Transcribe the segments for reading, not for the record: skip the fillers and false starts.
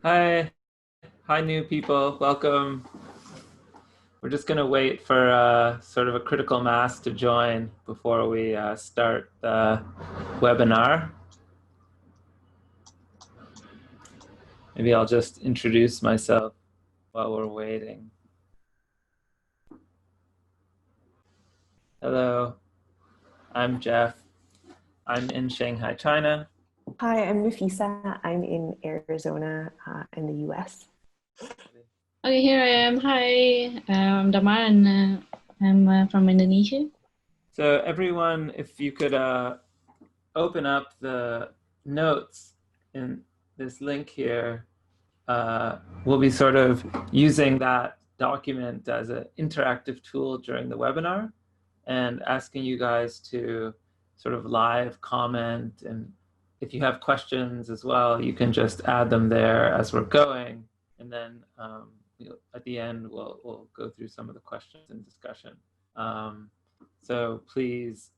Hi, hi, new people. Welcome. We're just going to wait for sort of a critical mass to join before we start the webinar. Maybe I'll just introduce myself while we're waiting. Hello, I'm Jeff. I'm in Shanghai, China. Hi, I'm Nafisa. I'm in Arizona in the US. Okay, here I am. Hi, I'm Damar and I'm from Indonesia. So everyone, if you could open up the notes in this link here, we'll be sort of using that document as an interactive tool during the webinar and asking you guys to sort of live comment. And if you have questions as well, you can just add them there as we're going. And then at the end, we'll go through some of the questions and discussion. So please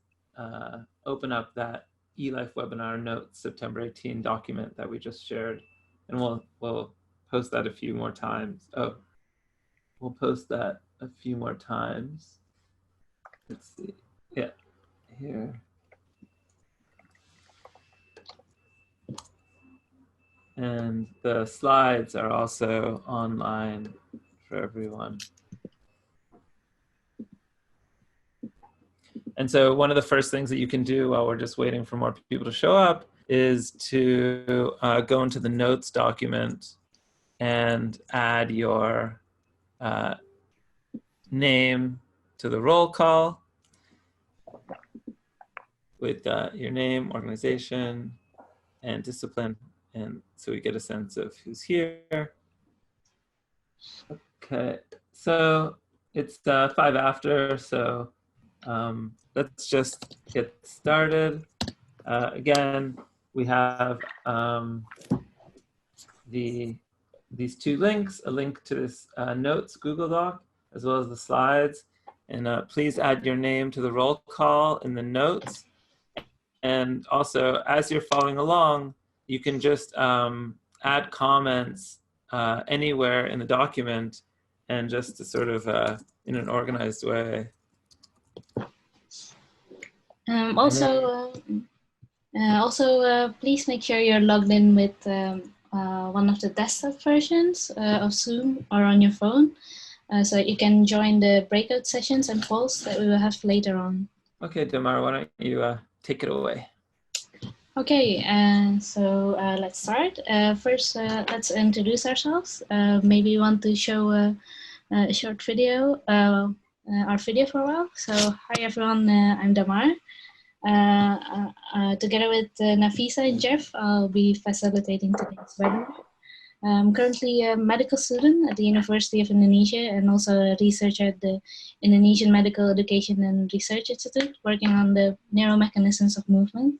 open up that eLife webinar notes September 18 document that we just shared, and we'll post that a few more times. Oh, we'll post that a few more times. Let's see. Yeah, here. And the slides are also online for everyone. And so one of the first things that you can do while we're just waiting for more people to show up is to go into the notes document and add your name to the roll call with your name, organization, and discipline. And so we get a sense of who's here. Okay, so it's 5 after, so let's just get started. Again, we have these two links, a link to this notes Google Doc, as well as the slides. And please add your name to the roll call in the notes. And also, as you're following along, you can just add comments anywhere in the document, and just to sort of in an organized way. Please make sure you're logged in with one of the desktop versions of Zoom or on your phone, so that you can join the breakout sessions and polls that we will have later on. Okay, Damar, why don't you take it away? Okay, so let's start. First, let's introduce ourselves. Maybe you want to show a short video, our video for a while. So, hi everyone, I'm Damar. Together with Nafisa and Jeff, I'll be facilitating today's webinar. I'm currently a medical student at the University of Indonesia and also a researcher at the Indonesian Medical Education and Research Institute, working on the neuromechanisms of movement.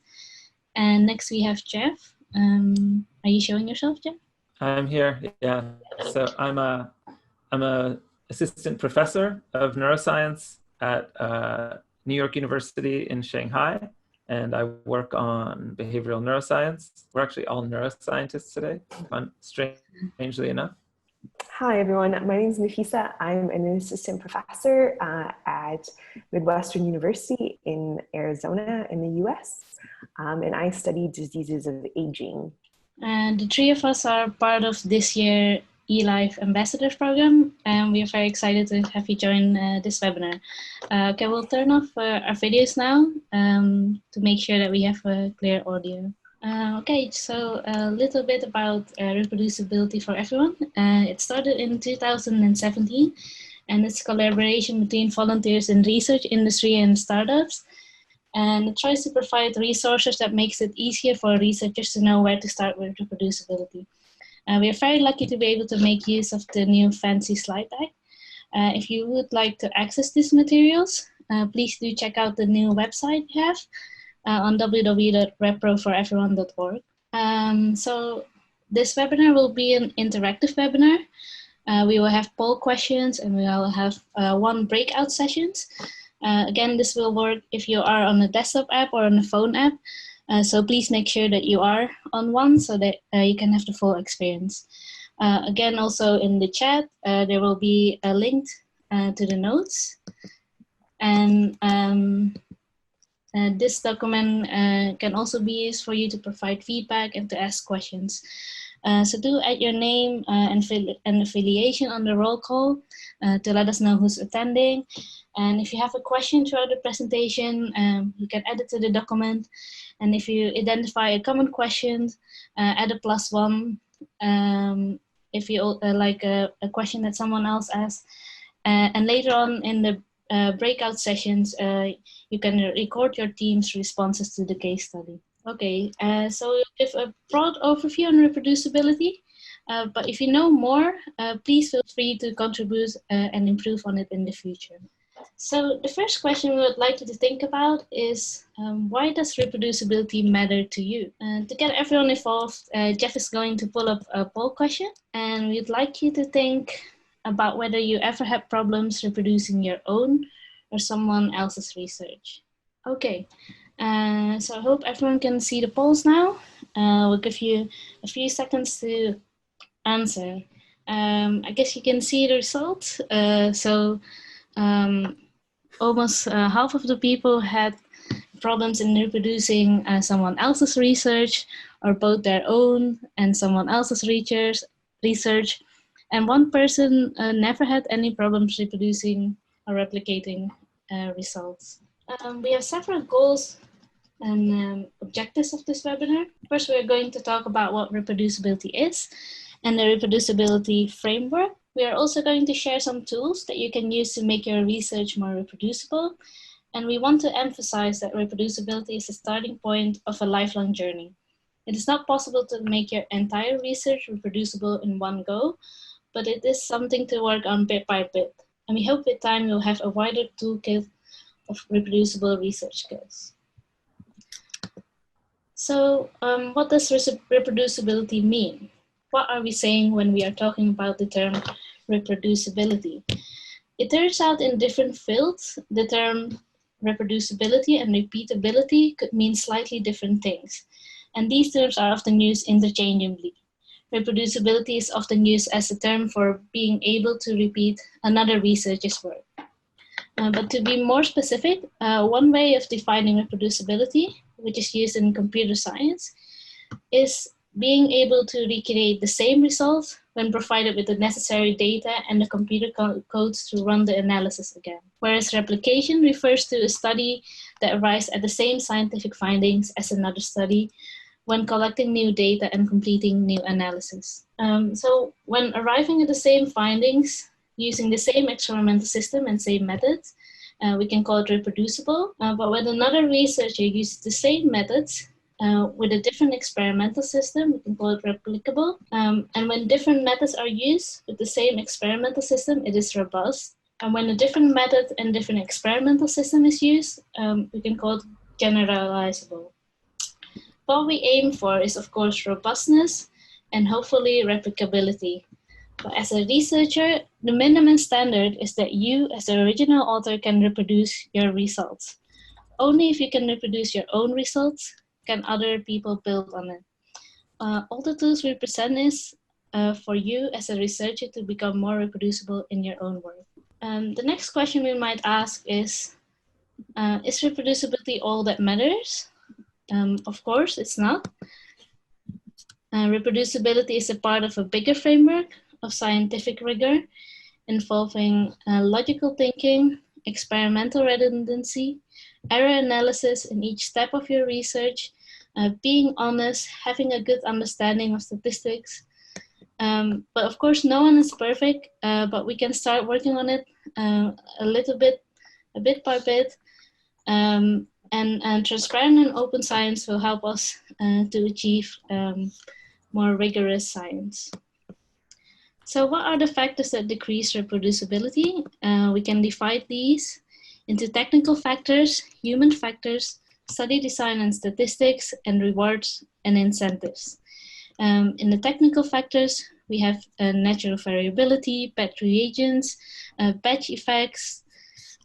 And next we have Jeff. Are you showing yourself, Jeff? I'm here, yeah. So I'm a assistant professor of neuroscience at New York University in Shanghai, and I work on behavioral neuroscience. We're actually all neuroscientists today, strangely enough. Hi, everyone. My name is Nafisa. I'm an assistant professor at Midwestern University in Arizona in the US, and I study diseases of aging. And the three of us are part of this year eLife Ambassadors Program, and we are very excited to have you join this webinar. Okay, we'll turn off our videos now to make sure that we have a clear audio. Okay, so a little bit about reproducibility for everyone. It started in 2017, and it's a collaboration between volunteers in research, industry, and startups. And it tries to provide resources that makes it easier for researchers to know where to start with reproducibility. We are very lucky to be able to make use of the new fancy slide deck. If you would like to access these materials, please do check out the new website we have on www.reproforeveryone.org. So this webinar will be an interactive webinar. We will have poll questions and we will have one breakout sessions. Again, this will work if you are on a desktop app or on a phone app. So please make sure that you are on one so that you can have the full experience. Again, also in the chat, there will be a link to the notes. And this document can also be used for you to provide feedback and to ask questions. So do add your name and affiliation on the roll call to let us know who's attending. And if you have a question throughout the presentation, you can add it to the document. And if you identify a common question, add a +1. If you like a question that someone else asked. And later on in the breakout sessions, you can record your team's responses to the case study. Okay, so give a broad overview on reproducibility, but if you know more, please feel free to contribute and improve on it in the future. So the first question we would like you to think about is, why does reproducibility matter to you? To get everyone involved, Jeff is going to pull up a poll question, and we'd like you to think about whether you ever had problems reproducing your own or someone else's research. Okay, so I hope everyone can see the polls now. We'll give you a few seconds to answer. I guess you can see the results. Almost half of the people had problems in reproducing someone else's research, or both their own and someone else's research. And one person never had any problems reproducing or replicating results. We have several goals and objectives of this webinar. First, we're going to talk about what reproducibility is and the reproducibility framework. We are also going to share some tools that you can use to make your research more reproducible. And we want to emphasize that reproducibility is the starting point of a lifelong journey. It is not possible to make your entire research reproducible in one go, but it is something to work on bit by bit. And we hope with time you'll have a wider toolkit of reproducible research skills. So what does reproducibility mean? What are we saying when we are talking about the term reproducibility? It turns out in different fields, the term reproducibility and repeatability could mean slightly different things. And these terms are often used interchangeably. Reproducibility is often used as a term for being able to repeat another researcher's work. But to be more specific, one way of defining reproducibility, which is used in computer science, is being able to recreate the same results when provided with the necessary data and the computer codes to run the analysis again. Whereas replication refers to a study that arrives at the same scientific findings as another study when collecting new data and completing new analysis. So when arriving at the same findings, using the same experimental system and same methods, we can call it reproducible. But when another researcher uses the same methods with a different experimental system, we can call it replicable. And when different methods are used with the same experimental system, it is robust. And when a different method and different experimental system is used, we can call it generalizable. What we aim for is, of course, robustness and hopefully replicability. But as a researcher, the minimum standard is that you, as the original author, can reproduce your results. Only if you can reproduce your own results can other people build on it. All the tools we present is for you as a researcher to become more reproducible in your own work. The next question we might ask is reproducibility all that matters? Of course, it's not. Reproducibility is a part of a bigger framework of scientific rigor involving logical thinking, experimental redundancy, error analysis in each step of your research, being honest, having a good understanding of statistics. But of course, no one is perfect, but we can start working on it a little bit, a bit by bit. And transparent and open science will help us to achieve more rigorous science. So what are the factors that decrease reproducibility? We can divide these into technical factors, human factors, study design and statistics, and rewards and incentives. In the technical factors, we have natural variability, bad reagents, batch effects.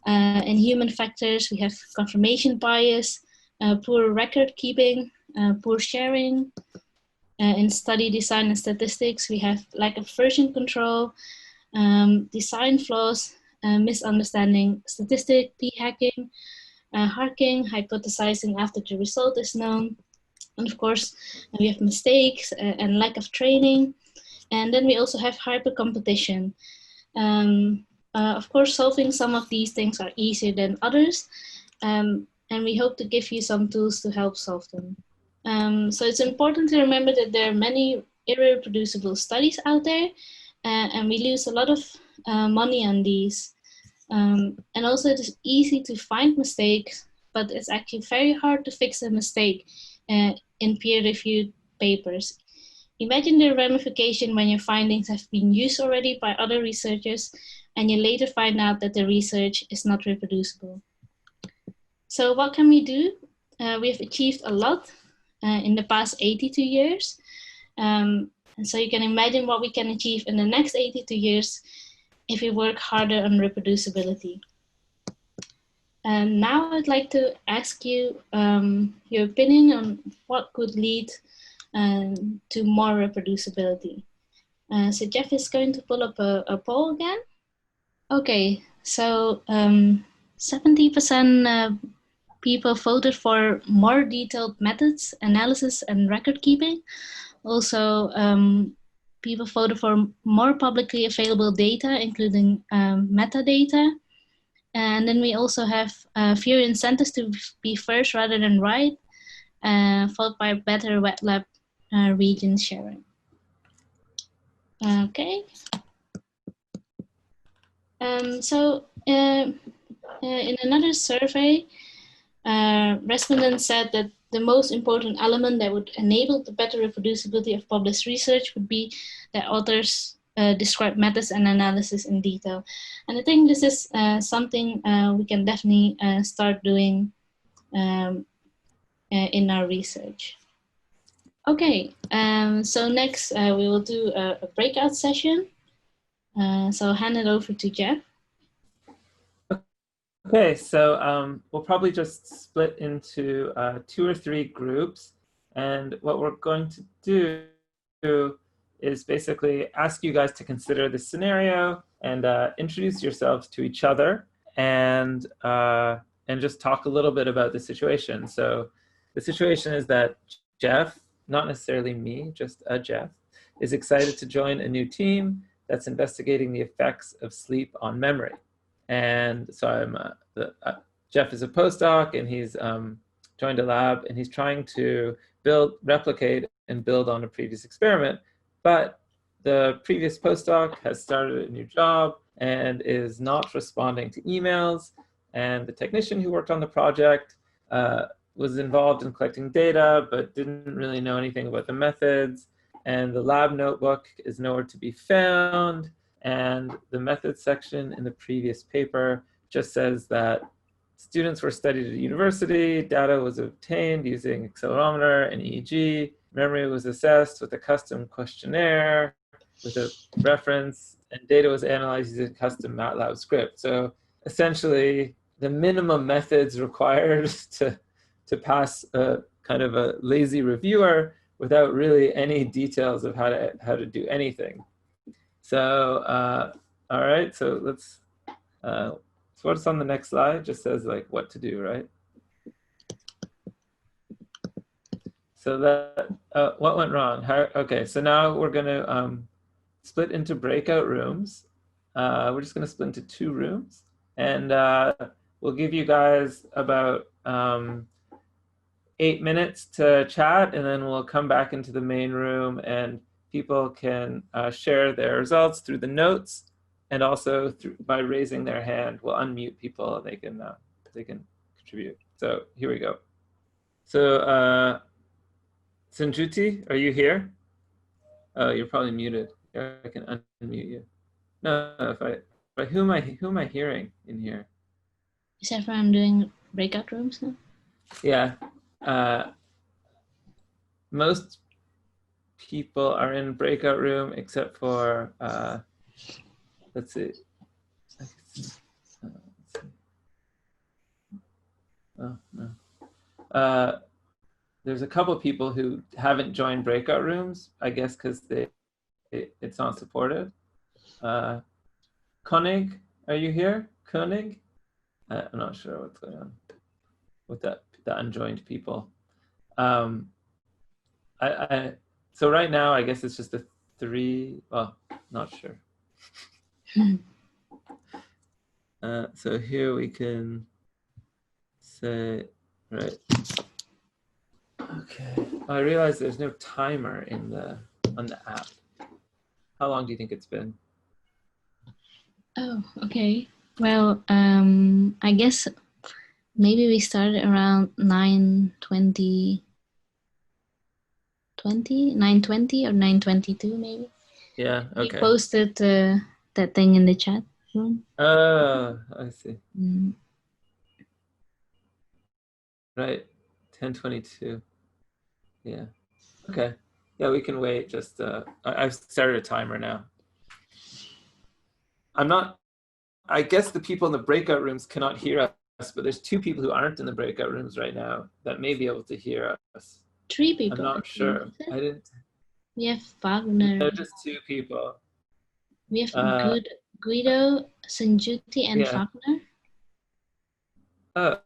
In human factors, we have confirmation bias, poor record keeping, poor sharing, In study design and statistics, we have lack of version control, design flaws, misunderstanding, statistic p-hacking, hacking, hypothesizing after the result is known. And of course, we have mistakes and lack of training. And then we also have hyper competition. Of course, solving some of these things are easier than others. And we hope to give you some tools to help solve them. So it's important to remember that there are many irreproducible studies out there, and we lose a lot of money on these. And also it is easy to find mistakes, but it's actually very hard to fix a mistake in peer-reviewed papers. Imagine the ramification when your findings have been used already by other researchers and you later find out that the research is not reproducible. So what can we do? We've achieved a lot in the past 82 years. And so you can imagine what we can achieve in the next 82 years if we work harder on reproducibility. And now I'd like to ask you your opinion on what could lead to more reproducibility. So Jeff is going to pull up a poll again. Okay, so 70% people voted for more detailed methods, analysis, and record keeping. Also, people voted for more publicly available data, including metadata. And then we also have fewer incentives to be first rather than right, followed by better wet lab region sharing. Okay. So in another survey, respondents said that the most important element that would enable the better reproducibility of published research would be that authors describe methods and analysis in detail. And I think this is something we can definitely start doing in our research. Okay, so next we will do a breakout session. So I'll hand it over to Jeff. Okay, so we'll probably just split into 2 or 3 groups. And what we're going to do is basically ask you guys to consider the scenario and introduce yourselves to each other and just talk a little bit about the situation. So the situation is that Jeff, not necessarily me, just Jeff, is excited to join a new team that's investigating the effects of sleep on memory. And so Jeff is a postdoc, and he's joined a lab, and he's trying to replicate and build on a previous experiment. But the previous postdoc has started a new job and is not responding to emails. And the technician who worked on the project was involved in collecting data, but didn't really know anything about the methods. And the lab notebook is nowhere to be found. And the methods section in the previous paper just says that students were studied at a university, data was obtained using accelerometer and EEG, memory was assessed with a custom questionnaire with a reference, and data was analyzed using a custom MATLAB script. So essentially, the minimum methods required to pass a kind of a lazy reviewer without really any details of how to do anything. So, all right, so let's, so what's on the next slide just says like what to do, right? So that, what went wrong? Okay, so now we're gonna split into breakout rooms. We're just gonna split into 2 rooms, and we'll give you guys about 8 minutes to chat, and then we'll come back into the main room, and people can share their results through the notes, and also by raising their hand. We'll unmute people, and they can contribute. So here we go. So Sanjuti, are you here? Oh, you're probably muted. I can unmute you. No, but who am I hearing in here? Is everyone doing breakout rooms now? Yeah. Most people are in breakout room except for, let's see. Oh, no. there's a couple of people who haven't joined breakout rooms, I guess because it's not supported. Koenig, are you here? Koenig? I'm not sure what's going on with the unjoined people. So right now, I guess it's just the 3, well, not sure. So here we can say, right. Okay, I realize there's no timer on the app. How long do you think it's been? Oh, okay. Well, I guess maybe we started around 9:20 or 9:22 maybe. Yeah, okay. You posted that thing in the chat room. Oh, I see. Mm. Right, 10:22. Yeah, okay. Yeah, we can wait. Just I've started a timer now. I guess the people in the breakout rooms cannot hear us, but there's 2 people who aren't in the breakout rooms right now that may be able to hear us. 3 people. I'm not sure. I didn't. We have Wagner. No, just 2 people. We have Guido, Sanjuti, and Yeah. Wagner.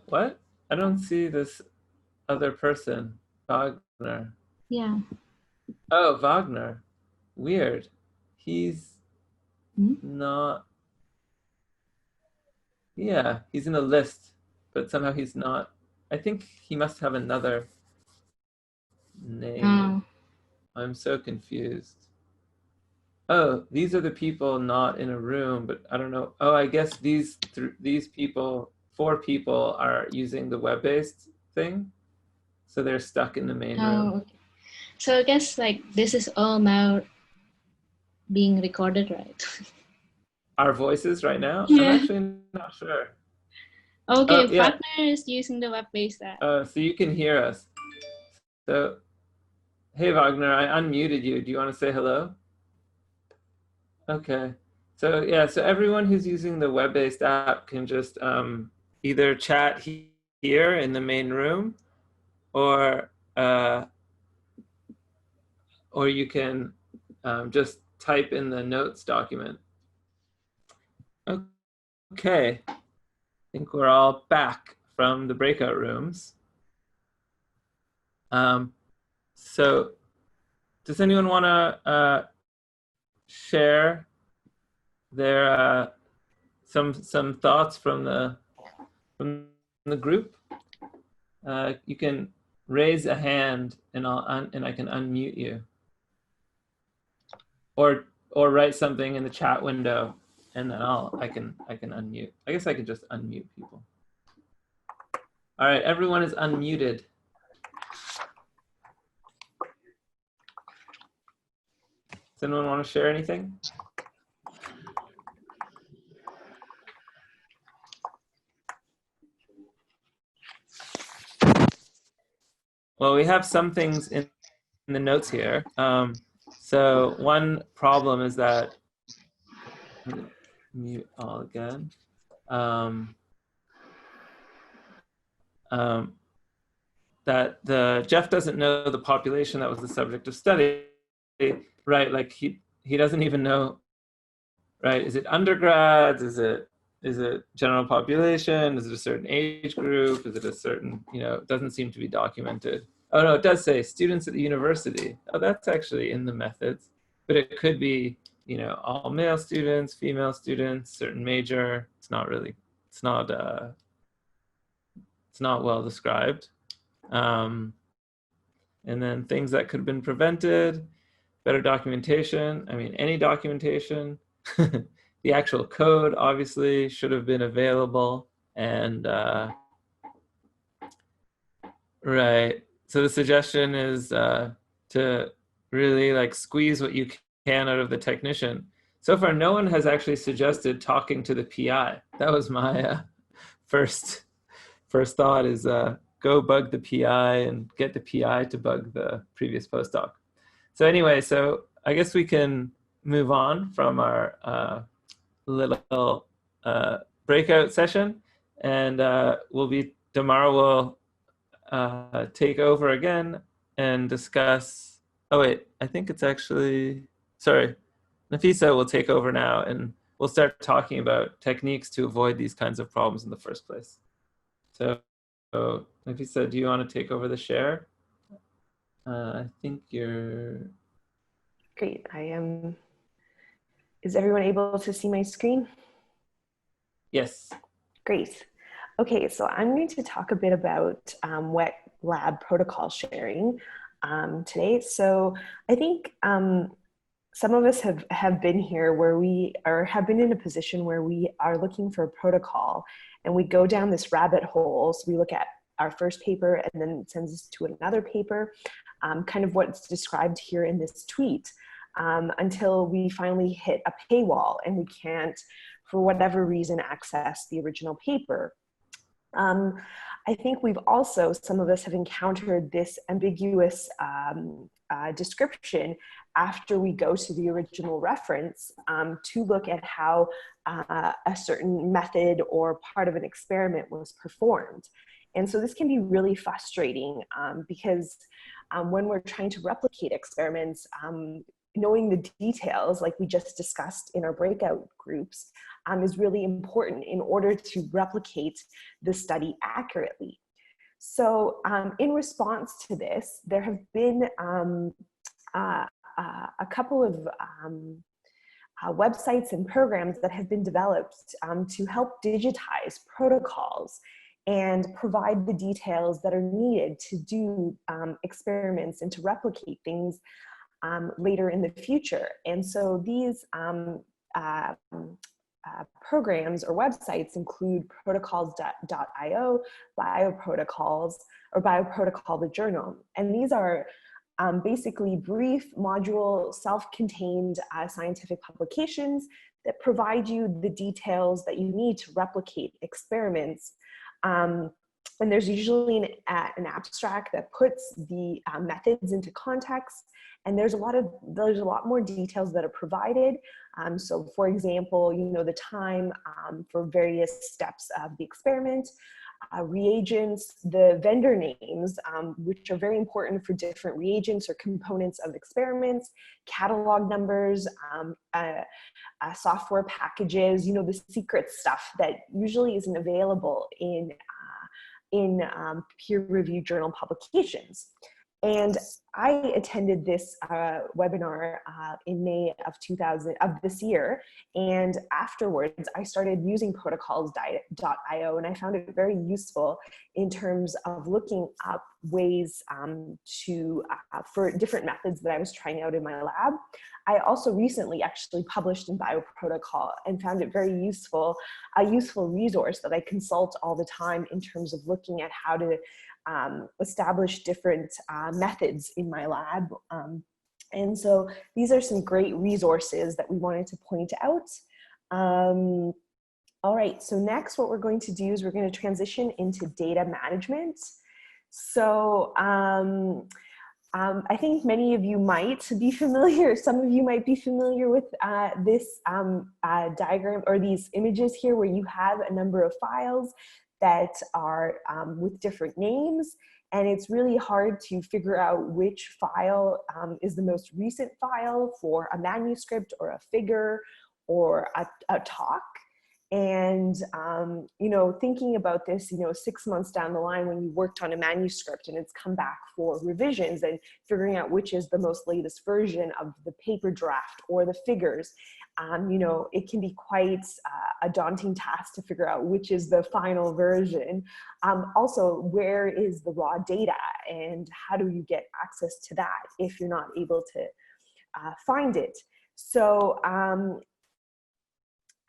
What? I don't see this other person. Wagner. Yeah. Oh, Wagner. Weird. He's not. Yeah, he's in a list, but somehow he's not. I think he must have another name. Oh. I'm so confused. Oh, these are the people not in a room, but I don't know. Oh, I guess these people, 4 people are using the web-based thing. So they're stuck in the main room. Okay. So I guess like this is all now being recorded, right? Our voices right now? Yeah. I'm actually not sure. Okay, yeah. Wagner is using the web-based app. So you can hear us. So, hey Wagner, I unmuted you. Do you want to say hello? Okay. So yeah, so everyone who's using the web-based app can just either chat here in the main room, or you can just type in the notes document. Okay, I think we're all back from the breakout rooms. So does anyone want to share their some thoughts from the group? You can raise a hand and I can unmute you, or write something in the chat window and then I can unmute. I guess I could just unmute people. All right, everyone is unmuted. Does anyone want to share anything? Well, we have some things in the notes here. So one problem is that, mute all again. That Jeff doesn't know the population that was the subject of study, right? Like he doesn't even know, right? Is it undergrads? Is it general population? Is it a certain age group? Is it a certain, it doesn't seem to be documented. Oh no, it does say students at the university. Oh, that's actually in the methods, but it could be, all male students, female students, certain major. It's not well described. And then things that could have been prevented, better documentation. I mean, any documentation. The actual code obviously should have been available. And right. So the suggestion is to really squeeze what you can out of the technician. So far, no one has actually suggested talking to the PI. That was my first thought is go bug the PI and get the PI to bug the previous postdoc. So anyway, so I guess we can move on from our little breakout session, and tomorrow we'll take over again and discuss. Oh wait, I think it's actually, sorry, Nafisa will take over now and we'll start talking about techniques to avoid these kinds of problems in the first place. So Nafisa, do you want to take over the share? I think you're... Great, I am. Is everyone able to see my screen? Yes. Great. Okay, so I'm going to talk a bit about wet lab protocol sharing today. So I think some of us have been here where we have been in a position where we are looking for a protocol and we go down this rabbit hole. So we look at our first paper and then it sends us to another paper, kind of what's described here in this tweet, until we finally hit a paywall and we can't, for whatever reason, access the original paper. I think we've also, some of us have encountered this ambiguous description after we go to the original reference to look at how a certain method or part of an experiment was performed. And so this can be really frustrating because when we're trying to replicate experiments, knowing the details, like we just discussed in our breakout groups, is really important in order to replicate the study accurately. So in response to this, there have been a couple of websites and programs that have been developed to help digitize protocols and provide the details that are needed to do experiments and to replicate things later in the future. And so these programs or websites include protocols.io, bioprotocols, or bioprotocol the journal. And these are basically brief module self-contained scientific publications that provide you the details that you need to replicate experiments. And there's usually an abstract that puts the methods into context, and there's a lot more details that are provided. So for example, you know, the time for various steps of the experiment, reagents, the vendor names, which are very important for different reagents or components of experiments, catalog numbers, software packages, you know, the secret stuff that usually isn't available in peer-reviewed journal publications. And I attended this webinar in May of this year, and afterwards I started using protocols.io, and I found it very useful in terms of looking up ways for different methods that I was trying out in my lab. I also recently actually published in Bioprotocol and found it very useful, a useful resource that I consult all the time in terms of looking at how to establish different methods in my lab. And so these are some great resources that we wanted to point out. All right, so next what we're going to do is we're going to transition into data management. So I think many of you might be familiar, some of you might be familiar with this diagram or these images here where you have a number of files that are with different names, and it's really hard to figure out which file is the most recent file for a manuscript or a figure or a talk. And, you know, thinking about this, you know, 6 months down the line when you worked on a manuscript and it's come back for revisions and figuring out which is the most latest version of the paper draft or the figures, you know, it can be quite a daunting task to figure out which is the final version. Also, where is the raw data and how do you get access to that if you're not able to find it? So,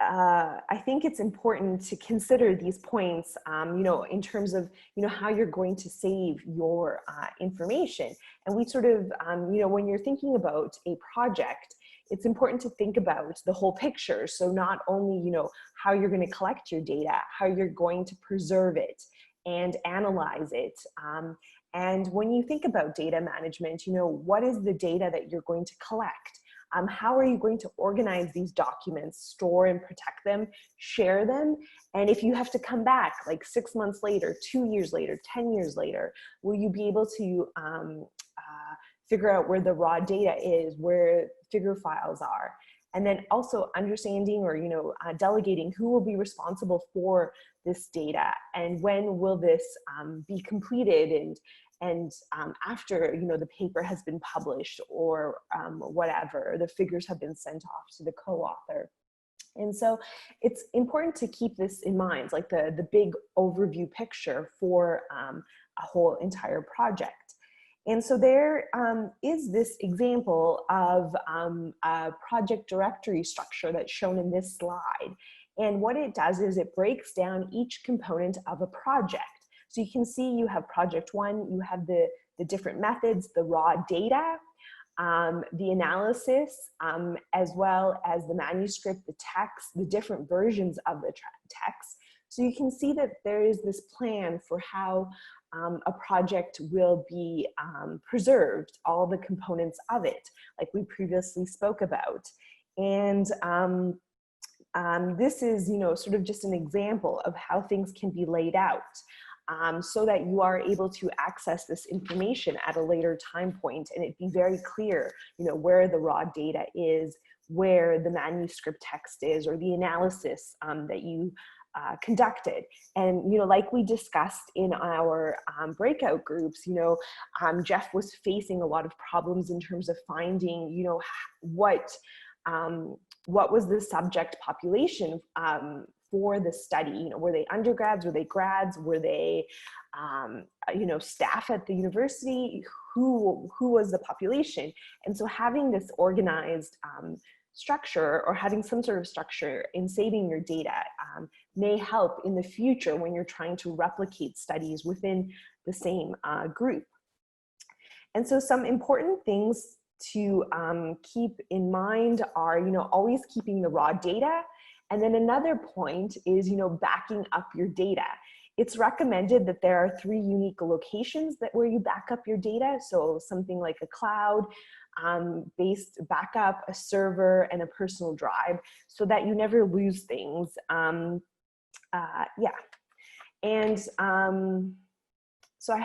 I think it's important to consider these points, you know, in terms of, you know, how you're going to save your information. And we sort of, you know, when you're thinking about a project, it's important to think about the whole picture. So not only, you know, how you're going to collect your data, how you're going to preserve it and analyze it. And when you think about data management, you know, what is the data that you're going to collect? How are you going to organize these documents, store and protect them, share them? And if you have to come back like 6 months later, 2 years later, 10 years later, will you be able to figure out where the raw data is, where figure files are? And then also understanding or, delegating who will be responsible for this data, and when will this be completed, and after, the paper has been published, or whatever, the figures have been sent off to the co-author. And so it's important to keep this in mind, like the big overview picture for a whole entire project. And so there is this example of a project directory structure that's shown in this slide. And what it does is it breaks down each component of a project. So you can see you have project one, you have the different methods, the raw data, the analysis, as well as the manuscript, the text, the different versions of the text. So you can see that there is this plan for how a project will be preserved, all the components of it, like we previously spoke about. And this is, sort of just an example of how things can be laid out, so that you are able to access this information at a later time point, and it be very clear, where the raw data is, where the manuscript text is, or the analysis that you conducted. And, like we discussed in our breakout groups, Jeff was facing a lot of problems in terms of finding, what was the subject population for the study. Were they undergrads, were they grads, were they, staff at the university? Who was the population? And so having this organized structure, or having some sort of structure in saving your data, may help in the future when you're trying to replicate studies within the same group. And so some important things to keep in mind are, always keeping the raw data. And then another point is, backing up your data. It's recommended that there are 3 unique locations where you back up your data. So something like a cloud based backup, a server, and a personal drive, so that you never lose things. Yeah. And so I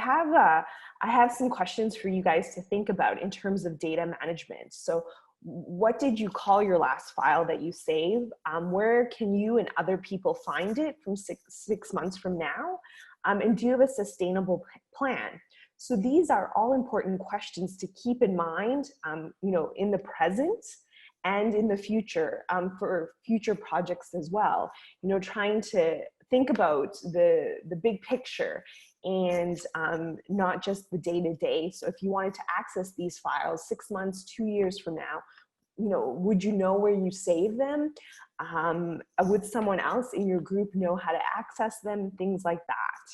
have some questions for you guys to think about in terms of data management. So what did you call your last file that you saved? Where can you and other people find it from six months from now? And do you have a sustainable plan? So these are all important questions to keep in mind, in the present and in the future, for future projects as well. Trying to think about the big picture, and not just the day-to-day. So if you wanted to access these files 6 months, 2 years from now, would you know where you save them? Would someone else in your group know how to access them? Things like that.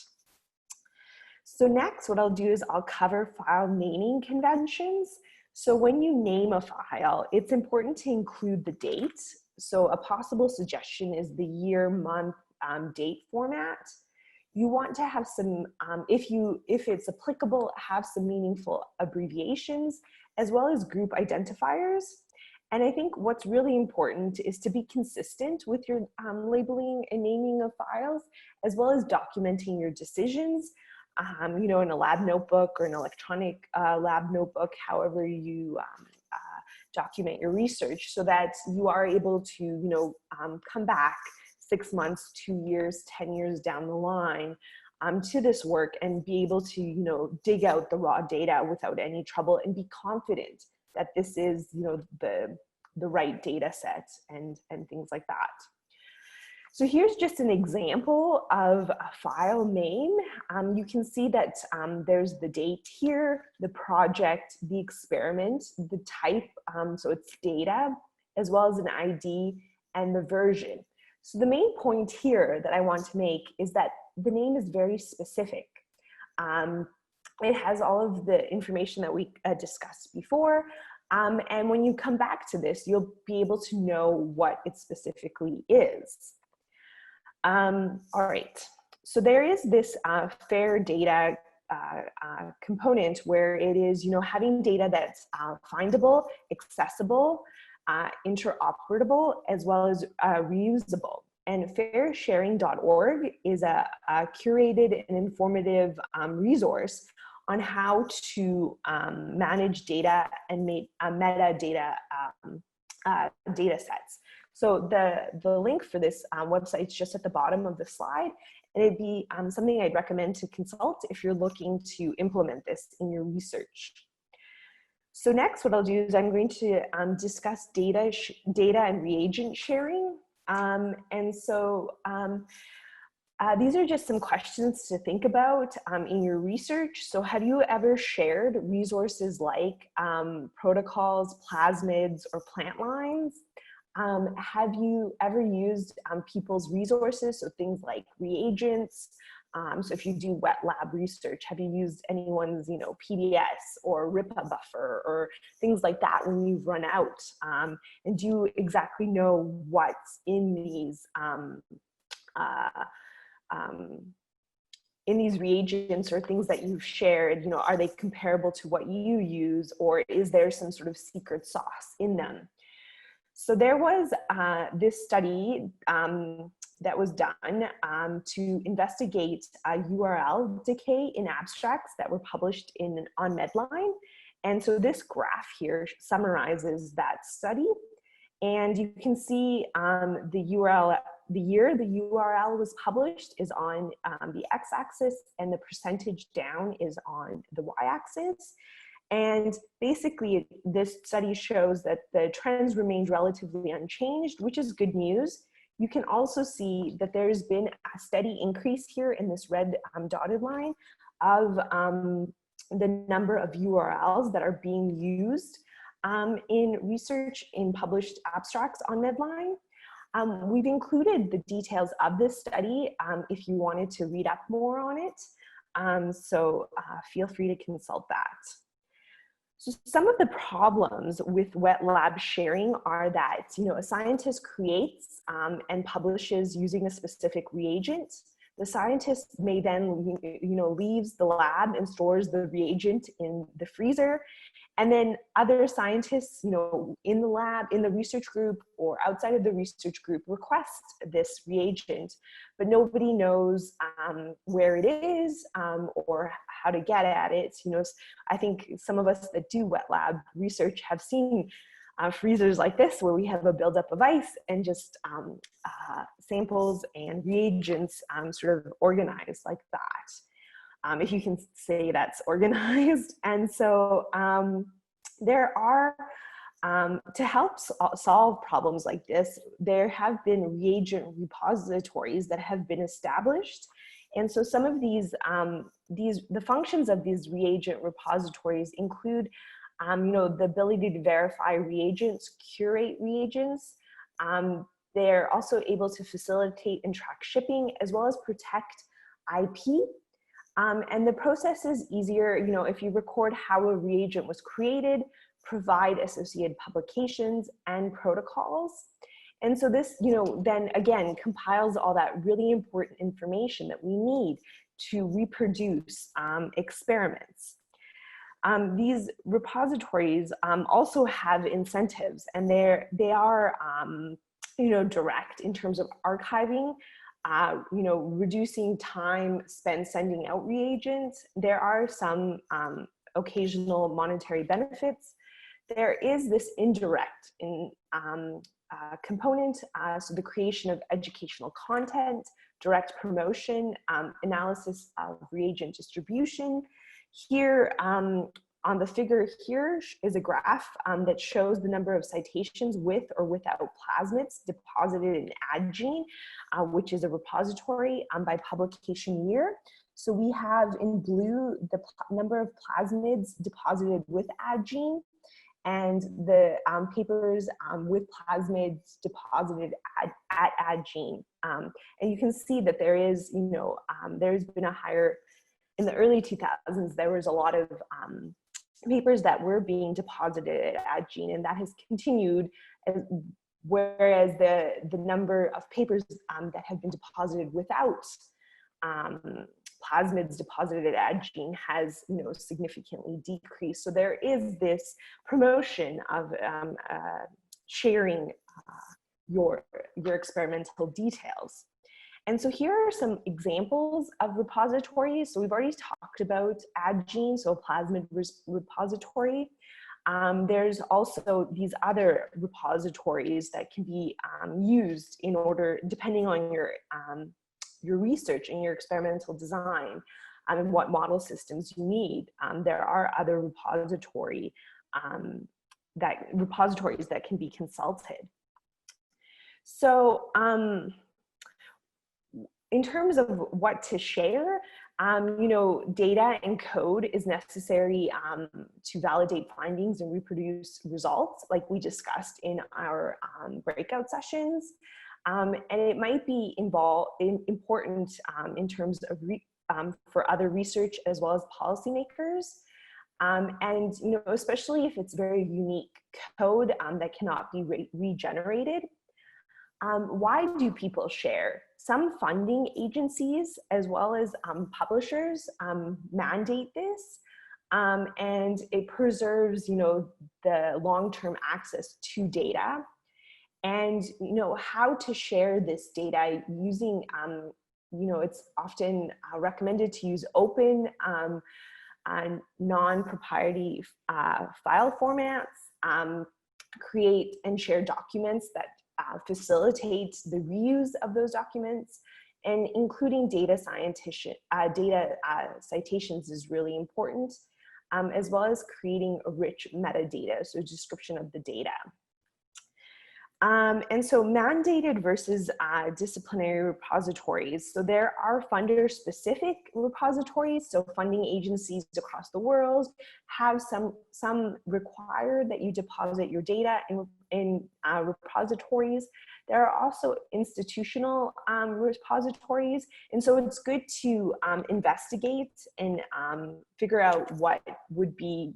So next, what I'll do is I'll cover file naming conventions. So when you name a file, it's important to include the date. So a possible suggestion is the year, month, date format. You want to have some, if it's applicable, have some meaningful abbreviations, as well as group identifiers. And I think what's really important is to be consistent with your labeling and naming of files, as well as documenting your decisions, in a lab notebook or an electronic lab notebook, however you document your research, so that you are able to, come back 6 months, 2 years, 10 years down the line to this work, and be able to, dig out the raw data without any trouble, and be confident that this is, the right data set and things like that. So here's just an example of a file name. You can see that there's the date here, the project, the experiment, the type, so it's data, as well as an ID and the version. So the main point here that I want to make is that the name is very specific. It has all of the information that we discussed before. And when you come back to this, you'll be able to know what it specifically is. All right, so there is this FAIR data component where it is, having data that's findable, accessible, interoperable, as well as reusable. And fairsharing.org is a curated and informative resource on how to manage data and make metadata data sets. So the link for this website is just at the bottom of the slide, and it'd be something I'd recommend to consult if you're looking to implement this in your research. So next, what I'll do is I'm going to discuss data and reagent sharing. These are just some questions to think about in your research. So have you ever shared resources like protocols, plasmids, or plant lines? Have you ever used people's resources, so things like reagents? So if you do wet lab research, have you used anyone's, PBS or RIPA buffer or things like that when you've run out? And do you exactly know what's in these reagents or things that you've shared? Are they comparable to what you use, or is there some sort of secret sauce in them? So there was this study that was done to investigate URL decay in abstracts that were published on Medline. And so this graph here summarizes that study. And you can see the URL, the year the URL was published is on the x-axis, and the percentage down is on the y-axis. And basically, this study shows that the trends remained relatively unchanged, which is good news. You can also see that there's been a steady increase here in this red dotted line of the number of URLs that are being used in research in published abstracts on Medline. We've included the details of this study if you wanted to read up more on it. So feel free to consult that. So some of the problems with wet lab sharing are that, a scientist creates and publishes using a specific reagent. The scientist may then, leaves the lab and stores the reagent in the freezer. And then other scientists, in the lab, in the research group or outside of the research group request this reagent, but nobody knows where it is or how to get at it. I think some of us that do wet lab research have seen freezers like this where we have a buildup of ice and just samples and reagents sort of organized like that. If you can say that's organized. And so there are, to help solve problems like this, there have been reagent repositories that have been established. And so some of the functions of these reagent repositories include, the ability to verify reagents, curate reagents. They're also able to facilitate and track shipping, as well as protect IP. And the process is easier, if you record how a reagent was created, provide associated publications and protocols. And so this, then again, compiles all that really important information that we need to reproduce experiments. These repositories also have incentives, and they are, direct in terms of archiving, reducing time spent sending out reagents. There are some occasional monetary benefits. There is this indirect component, so the creation of educational content, direct promotion, analysis of reagent distribution. Here, on the figure here is a graph that shows the number of citations with or without plasmids deposited in AdGene, which is a repository by publication year. So we have in blue the number of plasmids deposited with AdGene, and the papers with plasmids deposited at AdGene. And you can see that there is, there's been a higher, in the early 2000s, there was a lot of papers that were being deposited at AdGene, and that has continued, whereas the number of papers that have been deposited without plasmids deposited at gene has, significantly decreased. So there is this promotion of sharing your experimental details. And so here are some examples of repositories. So we've already talked about AdGene, so a plasmid repository. There's also these other repositories that can be used in order, depending on your research and your experimental design, and what model systems you need. There are other repositories that can be consulted. So in terms of what to share, data and code is necessary to validate findings and reproduce results, like we discussed in our breakout sessions. And it might be important in terms of for other research as well as policymakers. And especially if it's very unique code that cannot be regenerated. Why do people share? Some funding agencies as well as publishers mandate this, and it preserves, the long-term access to data. And how to share this data using, it's often recommended to use open and non-proprietary file formats, create and share documents that facilitate the reuse of those documents, and including data citations is really important, as well as creating a rich metadata, so description of the data. And so mandated versus disciplinary repositories. So there are funder-specific repositories. So funding agencies across the world have some require that you deposit your data in repositories. There are also institutional repositories. And so it's good to investigate and figure out what would be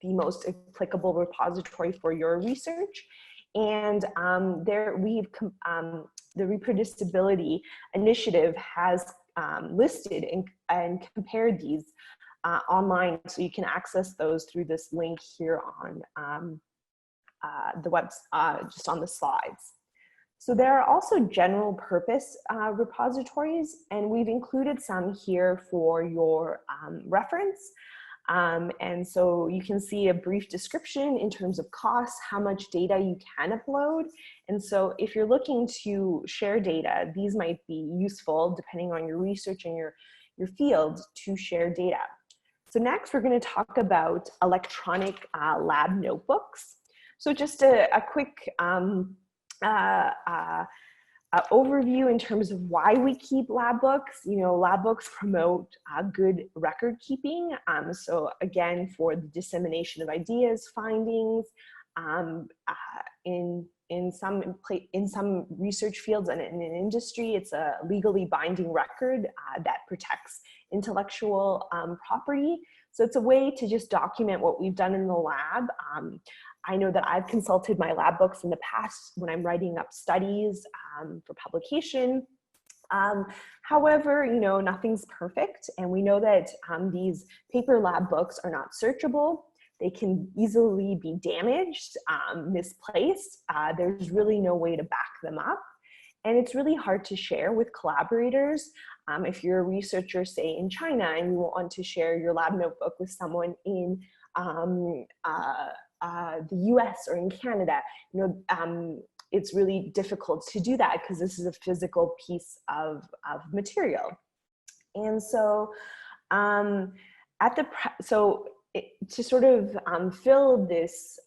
the most applicable repository for your research. And the Reproducibility Initiative has listed and compared these online, so you can access those through this link here on the web, just on the slides. So there are also general purpose repositories, and we've included some here for your reference. And so you can see a brief description in terms of costs, how much data you can upload. And so if you're looking to share data, these might be useful depending on your research and your field to share data. So next we're going to talk about electronic lab notebooks. So just a quick overview in terms of why we keep lab books. Lab books promote good record keeping. So again, for the dissemination of ideas, findings, in some research fields and in industry, it's a legally binding record that protects intellectual property. So it's a way to just document what we've done in the lab. I know that I've consulted my lab books in the past when I'm writing up studies for publication. However, nothing's perfect, and we know that these paper lab books are not searchable. They can easily be damaged, misplaced. There's really no way to back them up. And it's really hard to share with collaborators. If you're a researcher, say in China, and you want to share your lab notebook with someone in the US or in Canada, it's really difficult to do that because this is a physical piece of material. And so to sort of fill this,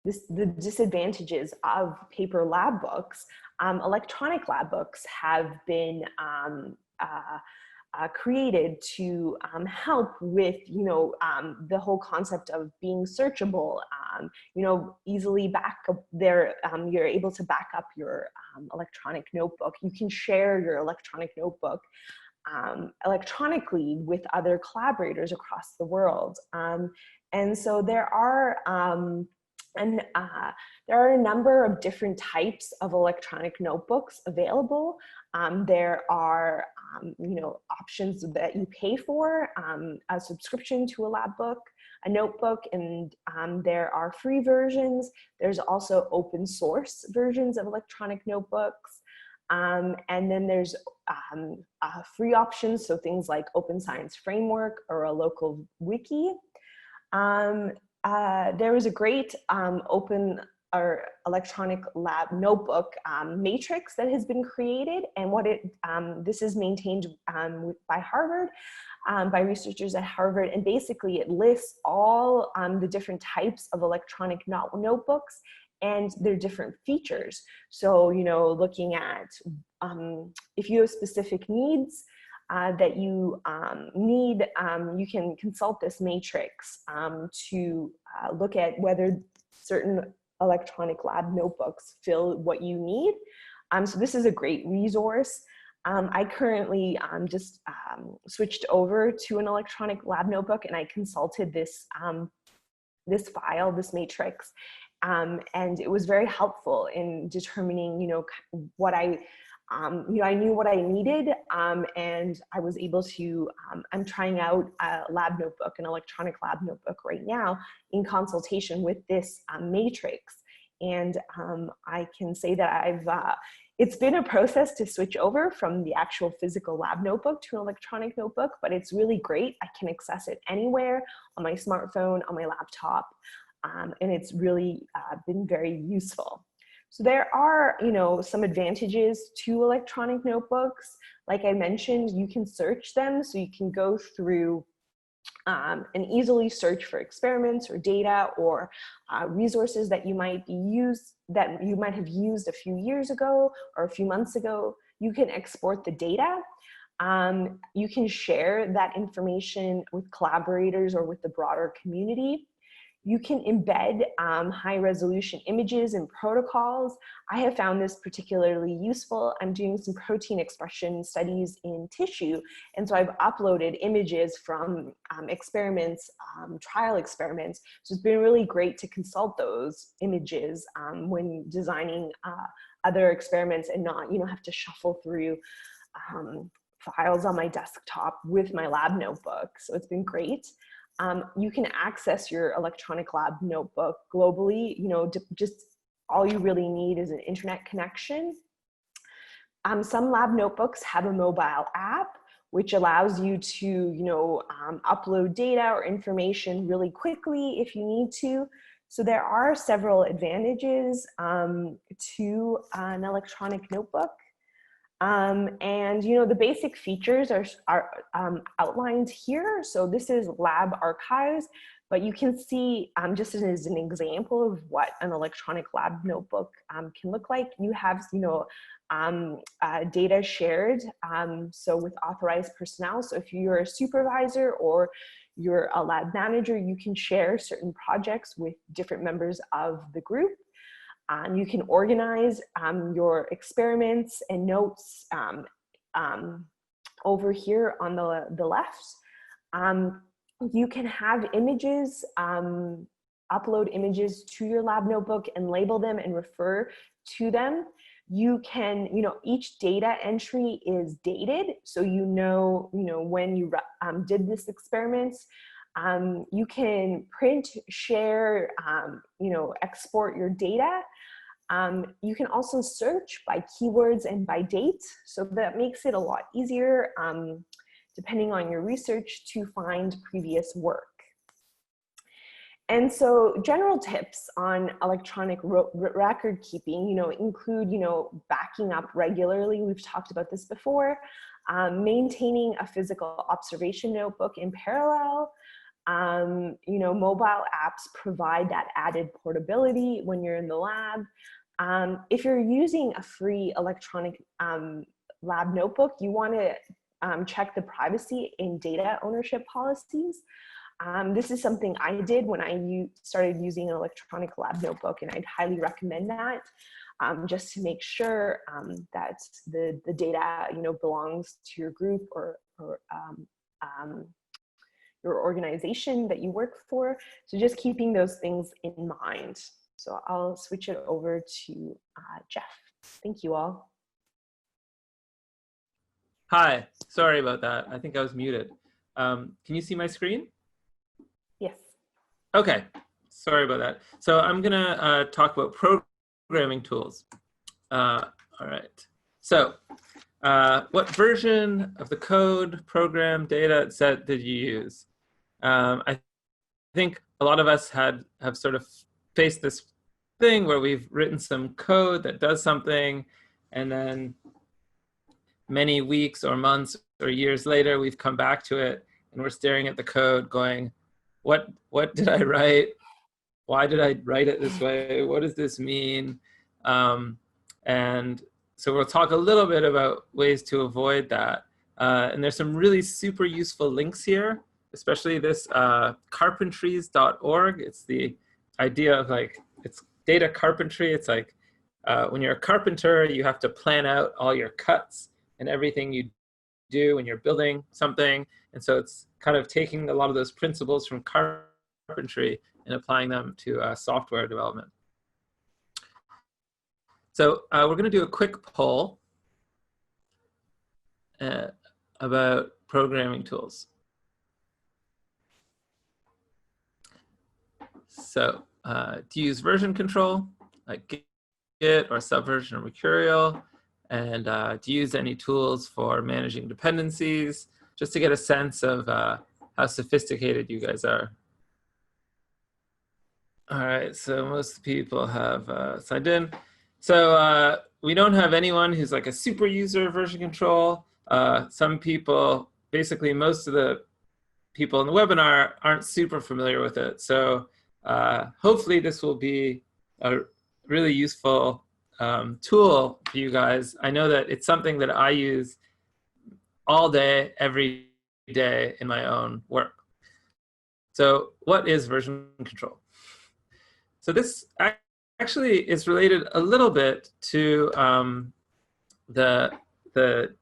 the disadvantages of paper lab books, electronic lab books have been created to help with, the whole concept of being searchable, easily back up there. You're able to back up your electronic notebook. You can share your electronic notebook electronically with other collaborators across the world. And so there are a number of different types of electronic notebooks available. There are options that you pay for, a subscription to a lab book, a notebook, and there are free versions. There's also open source versions of electronic notebooks. And then there's free options, so things like Open Science Framework or a local wiki. There was a great open or electronic lab notebook matrix that has been created, and this is maintained by Harvard, by researchers at Harvard, and basically it lists all the different types of electronic notebooks and their different features. So, looking at if you have specific needs that you need, you can consult this matrix to look at whether certain electronic lab notebooks fill what you need. So this is a great resource. I currently just switched over to an electronic lab notebook, and I consulted this file, this matrix, and it was very helpful in determining, what I knew what I needed, and I was able to, I'm trying out a lab notebook, an electronic lab notebook right now in consultation with this matrix. And I can say that it's been a process to switch over from the actual physical lab notebook to an electronic notebook, but it's really great. I can access it anywhere on my smartphone, on my laptop, and it's really been very useful. So there are, some advantages to electronic notebooks. Like I mentioned, you can search them, so you can go through and easily search for experiments or data or resources that you might have used a few years ago or a few months ago. You can export the data. You can share that information with collaborators or with the broader community. You can embed high resolution images and protocols. I have found this particularly useful. I'm doing some protein expression studies in tissue, and so I've uploaded images from experiments, trial experiments. So it's been really great to consult those images when designing other experiments and not, have to shuffle through files on my desktop with my lab notebook. So it's been great. You can access your electronic lab notebook globally. Just all you really need is an internet connection. Some lab notebooks have a mobile app, which allows you to, upload data or information really quickly if you need to. So there are several advantages to an electronic notebook. And the basic features are outlined here. So this is lab archives, but you can see just as an example of what an electronic lab notebook can look like. You have data shared, so with authorized personnel. So if you're a supervisor or you're a lab manager, you can share certain projects with different members of the group. You can organize your experiments and notes over here on the left. You can have images, upload images to your lab notebook and label them and refer to them. You can, each data entry is dated, so when you did this experiment. You can print, share, export your data. You can also search by keywords and by date, so that makes it a lot easier, depending on your research, to find previous work. And so general tips on electronic record keeping, include, backing up regularly. We've talked about this before. Maintaining a physical observation notebook in parallel. Mobile apps provide that added portability when you're in the lab. If you're using a free electronic lab notebook, you want to check the privacy and data ownership policies. This is something I did when I started using an electronic lab notebook, and I'd highly recommend that, just to make sure that the data belongs to your group or your organization that you work for. So just keeping those things in mind. So I'll switch it over to Jeff. Thank you all. Hi, sorry about that. I think I was muted. Can you see my screen? Yes. Okay, sorry about that. So I'm gonna talk about programming tools. All right. So what version of the code, program, data set did you use? I think a lot of us have sort of faced this thing where we've written some code that does something, and then many weeks or months or years later, we've come back to it and we're staring at the code going, what did I write? Why did I write it this way? What does this mean? And so we'll talk a little bit about ways to avoid that. And there's some really super useful links here, especially this carpentries.org. It's the idea of like, it's data carpentry. It's like when you're a carpenter, you have to plan out all your cuts and everything you do when you're building something. And so it's kind of taking a lot of those principles from carpentry and applying them to software development. So we're going to do a quick poll about programming tools. So do you use version control, like Git or Subversion or Mercurial? And do you use any tools for managing dependencies, just to get a sense of how sophisticated you guys are? All right, so most people have signed in. So we don't have anyone who's like a super user of version control. Some people, basically most of the people in the webinar aren't super familiar with it. So hopefully this will be a really useful tool for you guys. I know that it's something that I use all day, every day in my own work. So what is version control? So this actually is related a little bit to the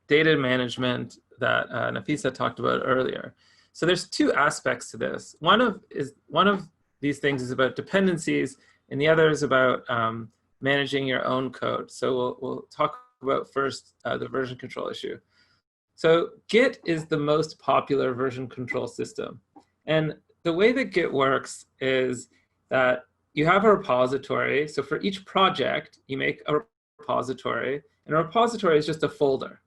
data management that Nafisa talked about earlier. So there's two aspects to this. One of these things is about dependencies, and the other is about managing your own code. So we'll talk about first the version control issue. So Git is the most popular version control system. And the way that Git works is that you have a repository. So for each project, you make a repository. And a repository is just a folder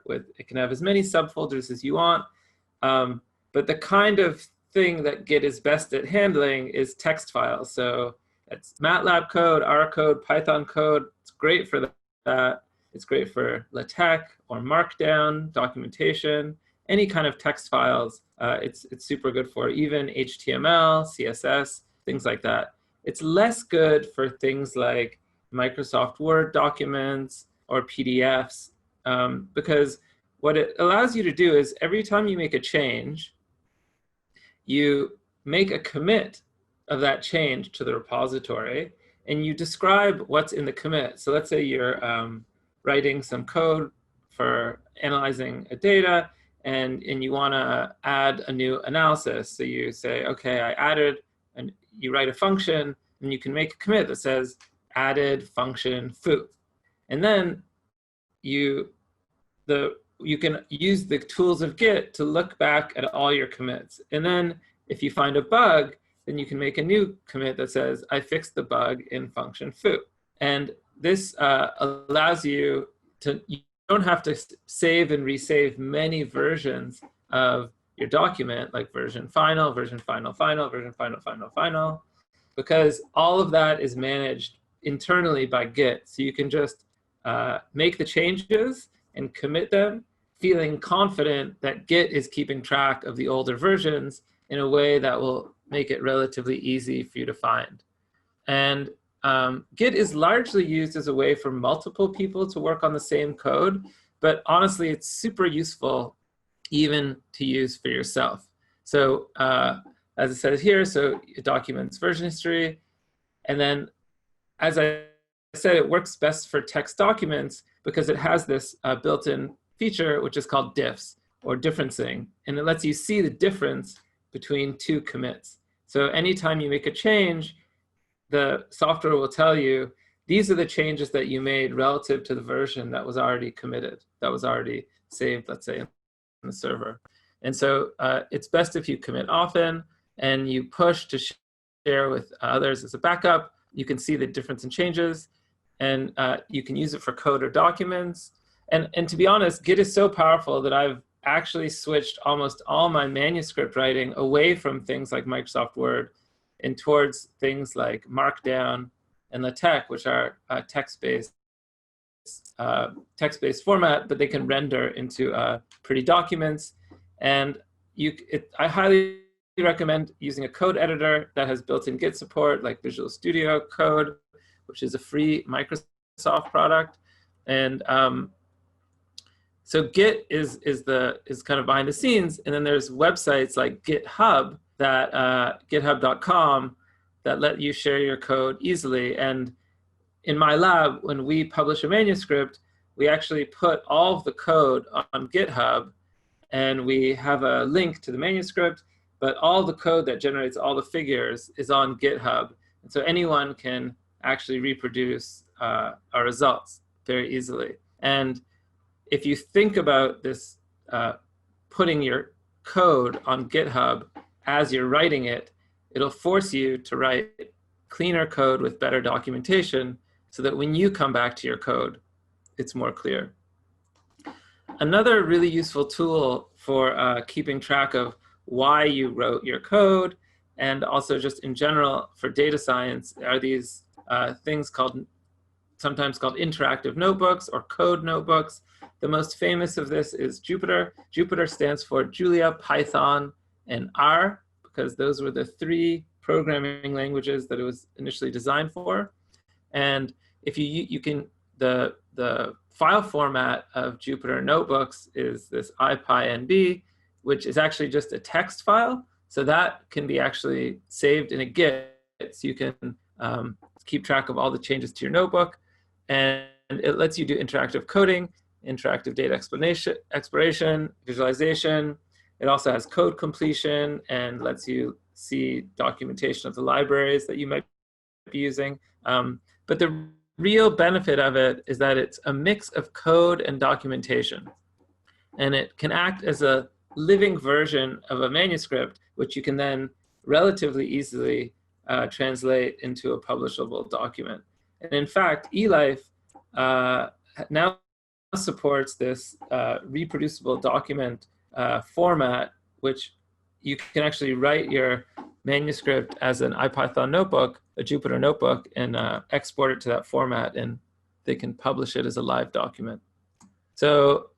with, it can have as many subfolders as you want. But the kind of thing that Git is best at handling is text files. So it's MATLAB code, R code, Python code. It's great for that. It's great for LaTeX or Markdown, documentation, any kind of text files. It's super good for, even HTML, CSS, things like that. It's less good for things like Microsoft Word documents or PDFs, because what it allows you to do is every time you make a change, you make a commit of that change to the repository, and you describe what's in the commit. So let's say you're writing some code for analyzing a data, and you want to add a new analysis. So you say, okay, I added, and you write a function, and you can make a commit that says added function foo. And then you can use the tools of Git to look back at all your commits. And then if you find a bug, then you can make a new commit that says, I fixed the bug in function foo. And this allows you to, you don't have to save and resave many versions of your document, like version final, version final, final, version final, final, final, because all of that is managed internally by Git. So you can just make the changes and commit them, feeling confident that Git is keeping track of the older versions in a way that will make it relatively easy for you to find. And Git is largely used as a way for multiple people to work on the same code, but honestly, it's super useful even to use for yourself. So as it says here, so it documents version history. And then, as I said, it works best for text documents because it has this built-in feature, which is called diffs, or differencing. And it lets you see the difference between two commits. So anytime you make a change, the software will tell you, these are the changes that you made relative to the version that was already committed, that was already saved, let's say, in the server. And so it's best if you commit often and you push to share with others as a backup. You can see the difference in changes, and you can use it for code or documents. And to be honest, Git is so powerful that I've actually switched almost all my manuscript writing away from things like Microsoft Word and towards things like Markdown and LaTeX, which are text-based format, but they can render into pretty documents. And I highly recommend using a code editor that has built-in Git support, like Visual Studio Code, which is a free Microsoft product. And so Git is kind of behind the scenes, and then there's websites like GitHub that github.com that let you share your code easily. And in my lab, when we publish a manuscript, we actually put all of the code on GitHub, and we have a link to the manuscript, but all the code that generates all the figures is on GitHub. And so anyone can actually reproduce our results very easily. And if you think about this, putting your code on GitHub as you're writing it, it'll force you to write cleaner code with better documentation so that when you come back to your code, it's more clear. Another really useful tool for keeping track of why you wrote your code, and also just in general for data science, are these things sometimes called interactive notebooks or code notebooks. The most famous of this is Jupyter. Jupyter stands for Julia, Python, and R, because those were the 3 programming languages that it was initially designed for. And if the file format of Jupyter notebooks is this IPyNB, which is actually just a text file. So that can be actually saved in a Git, so you can keep track of all the changes to your notebook. And it lets you do interactive coding, interactive data exploration, visualization. It also has code completion and lets you see documentation of the libraries that you might be using. But the real benefit of it is that it's a mix of code and documentation. And it can act as a living version of a manuscript, which you can then relatively easily translate into a publishable document. And in fact, eLife now supports this reproducible document format, which you can actually write your manuscript as an IPython notebook, a Jupyter notebook, and export it to that format, and they can publish it as a live document. So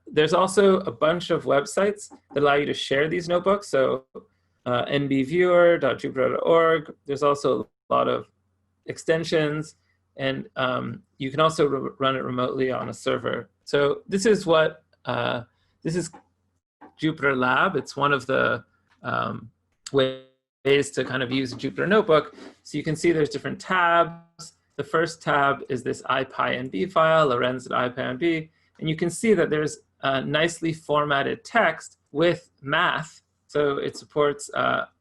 there's also a bunch of websites that allow you to share these notebooks. So nbviewer.jupyter.org. There's also a lot of extensions, and you can also run it remotely on a server. So this is what this is Jupyter Lab. It's one of the ways to kind of use a Jupyter notebook. So you can see there's different tabs. The first tab is this IPyNB file, lorenz.ipynb. And you can see that there's nicely formatted text with math. So it supports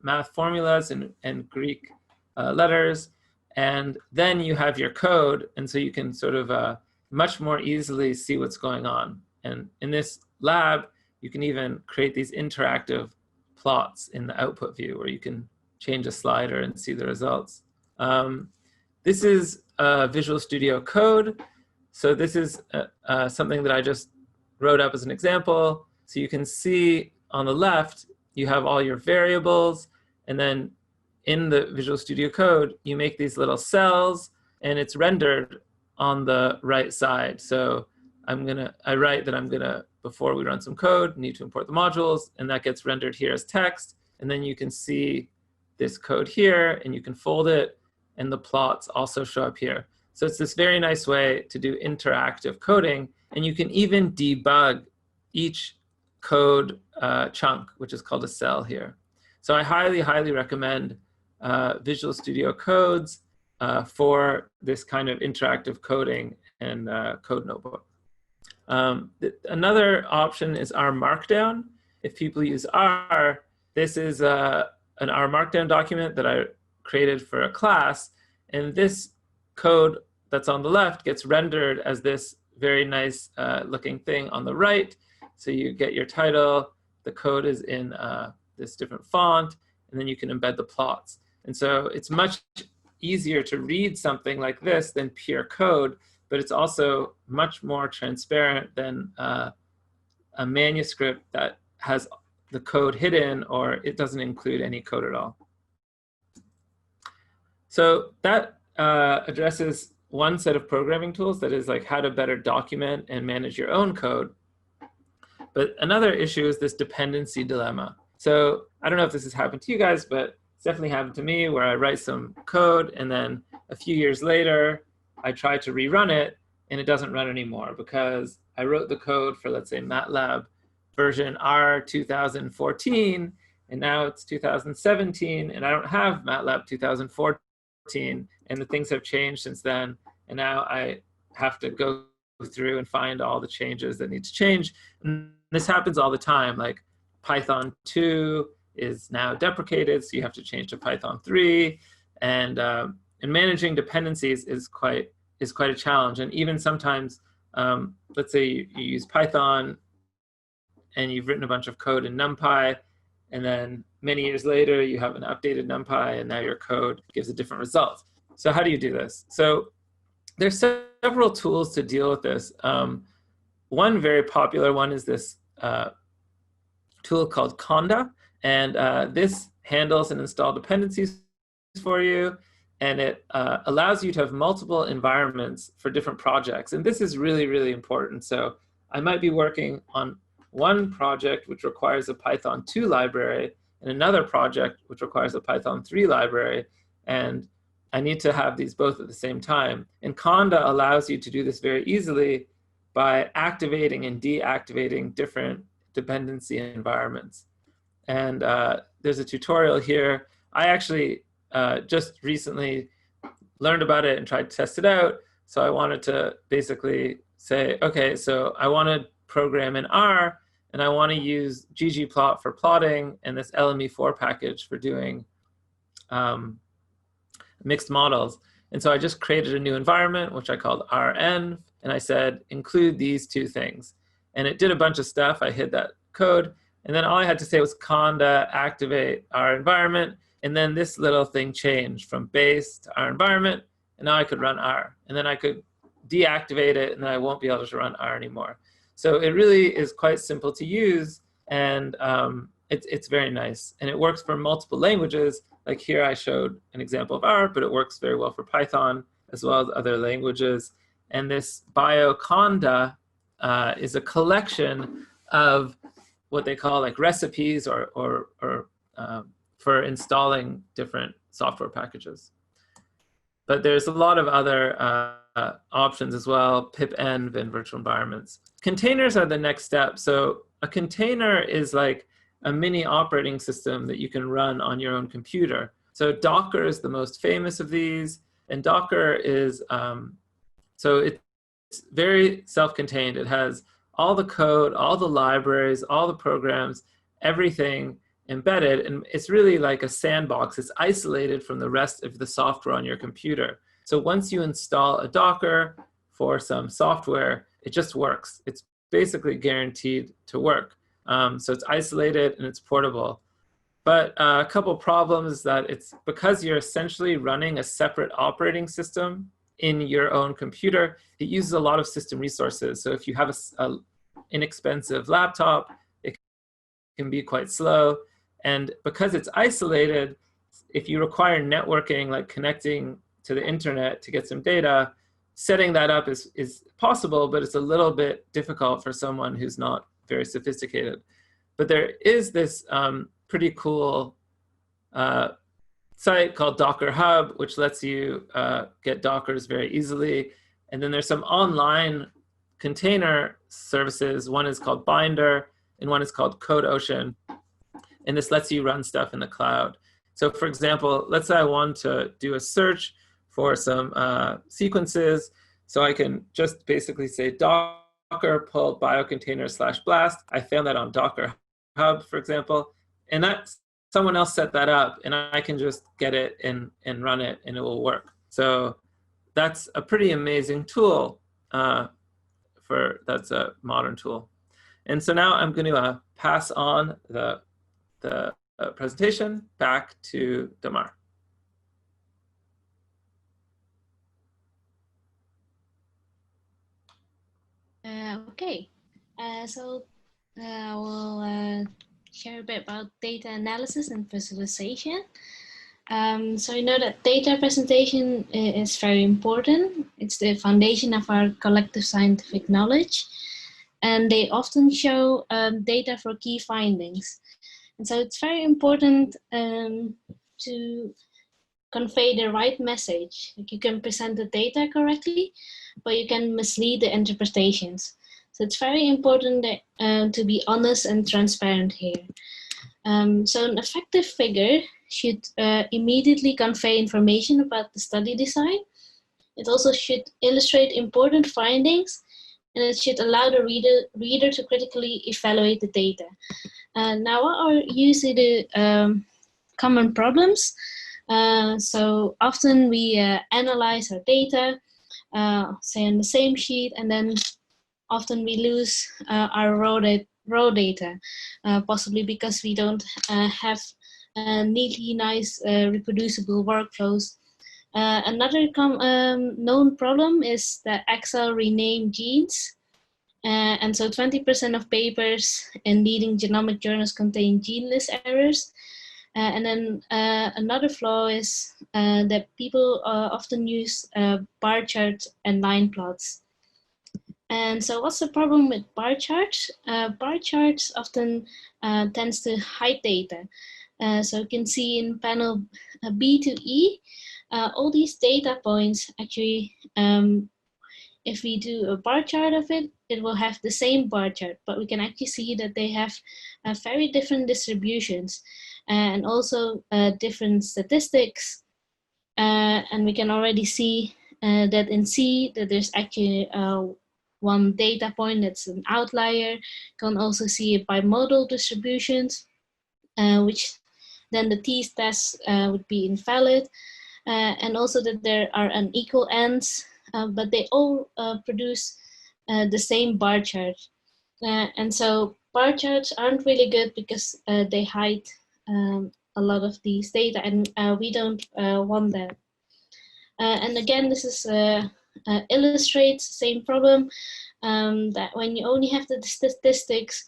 math formulas and Greek letters. And then you have your code. And so you can sort of much more easily see what's going on. And in this lab, you can even create these interactive plots in the output view where you can change a slider and see the results. This is Visual Studio Code. So this is something that I just wrote up as an example. So you can see on the left, you have all your variables. And then in the Visual Studio Code, you make these little cells, and it's rendered on the right side. So I write that I'm gonna, before we run some code, need to import the modules, and that gets rendered here as text. And then you can see this code here, and you can fold it, and the plots also show up here. So it's this very nice way to do interactive coding, and you can even debug each code chunk, which is called a cell here. So I highly, highly recommend Visual Studio Codes for this kind of interactive coding and code notebook. Another option is R Markdown. If people use R, this is an R Markdown document that I created for a class. And this code that's on the left gets rendered as this very nice looking thing on the right. So you get your title, the code is in this different font, and then you can embed the plots. And so it's much easier to read something like this than pure code, but it's also much more transparent than a manuscript that has the code hidden or it doesn't include any code at all. So that addresses one set of programming tools, that is like how to better document and manage your own code. But another issue is this dependency dilemma. So I don't know if this has happened to you guys, but it's definitely happened to me, where I write some code and then a few years later, I try to rerun it and it doesn't run anymore because I wrote the code for, let's say, MATLAB version R 2014, and now it's 2017, and I don't have MATLAB 2014, and the things have changed since then, and now I have to go through and find all the changes that need to change. And this happens all the time, like Python 2 is now deprecated, so you have to change to Python 3, and managing dependencies is quite a challenge. And even sometimes, let's say you use Python and you've written a bunch of code in NumPy, and then many years later you have an updated NumPy and now your code gives a different result. So how do you do this? So there's several tools to deal with this. One very popular one is this tool called Conda, and this handles and installs dependencies for you, and it allows you to have multiple environments for different projects. And this is really, really important. So I might be working on one project which requires a Python 2 library and another project which requires a Python 3 library, and I need to have these both at the same time. And Conda allows you to do this very easily by activating and deactivating different dependency environments. And there's a tutorial here. I actually just recently learned about it and tried to test it out. So I wanted to basically say, okay, so I want to program in R, and I want to use ggplot for plotting and this LME4 package for doing mixed models. And so I just created a new environment, which I called RN, and I said, include these two things. And it did a bunch of stuff. I hid that code. And then all I had to say was conda activate our environment. And then this little thing changed from base to our environment. And now I could run R. And then I could deactivate it, and then I won't be able to run R anymore. So it really is quite simple to use. And it's very nice. And it works for multiple languages. Like here I showed an example of R, but it works very well for Python as well as other languages. And this bioconda is a collection of what they call like recipes or for installing different software packages. But there's a lot of other options as well, pipenv and virtual environments. Containers are the next step. So a container is like a mini operating system that you can run on your own computer. So Docker is the most famous of these. And Docker is, so it's very self-contained. It has all the code, all the libraries, all the programs, everything embedded. And it's really like a sandbox. It's isolated from the rest of the software on your computer. So once you install a Docker for some software, it just works. It's basically guaranteed to work. So it's isolated and it's portable. But a couple problems is that it's because you're essentially running a separate operating system in your own computer, it uses a lot of system resources. So if you have an inexpensive laptop, it can be quite slow. And because it's isolated, if you require networking, like connecting to the internet to get some data, setting that up is possible, but it's a little bit difficult for someone who's not very sophisticated. But there is this pretty cool site called Docker Hub, which lets you get Dockers very easily. And then there's some online container services. One is called Binder, and one is called CodeOcean. And this lets you run stuff in the cloud. So for example, let's say I want to do a search for some sequences. So I can just basically say Docker pull biocontainer/blast. I found that on Docker Hub, for example. And that's someone else set that up, and I can just get it and run it, and it will work. So that's a pretty amazing tool. That's a modern tool. And so now I'm going to pass on the presentation back to Damar. Okay, so we'll share a bit about data analysis and visualization. So you know that data presentation is very important. It's the foundation of our collective scientific knowledge. And they often show data for key findings. And so it's very important to convey the right message. Like you can present the data correctly, but you can mislead the interpretations. So it's very important that, to be honest and transparent here. So an effective figure should immediately convey information about the study design. It also should illustrate important findings, and it should allow the reader to critically evaluate the data. Now, what are usually the common problems? So often we analyze our data, say on the same sheet, and then often we lose our raw data, possibly because we don't have neatly nice reproducible workflows. Another known problem is that Excel rename genes. And so 20% of papers in leading genomic journals contain gene list errors. And then another flaw is that people often use bar charts and line plots. And so what's the problem with bar charts? Bar charts often tends to hide data. So you can see in panel B to E, all these data points actually, if we do a bar chart of it, it will have the same bar chart, but we can actually see that they have very different distributions and also different statistics. And we can already see that in C, that there's actually one data point that's an outlier. You can also see it bimodal distributions, which then the t-test would be invalid. And also that there are unequal ends, but they all produce the same bar chart. And so bar charts aren't really good because they hide a lot of these data, and we don't want that. And again, this is illustrates the same problem, that when you only have the statistics,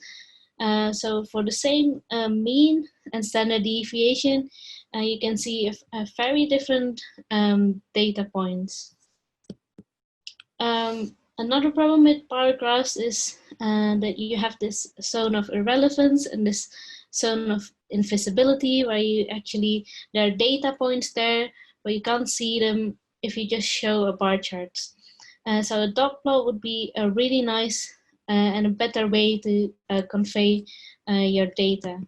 so for the same mean and standard deviation, you can see a very different data points. Another problem with bar graphs is that you have this zone of irrelevance and this zone of invisibility, where you actually, there are data points there, but you can't see them if you just show a bar chart. So a dot plot would be a really nice and a better way to convey your data.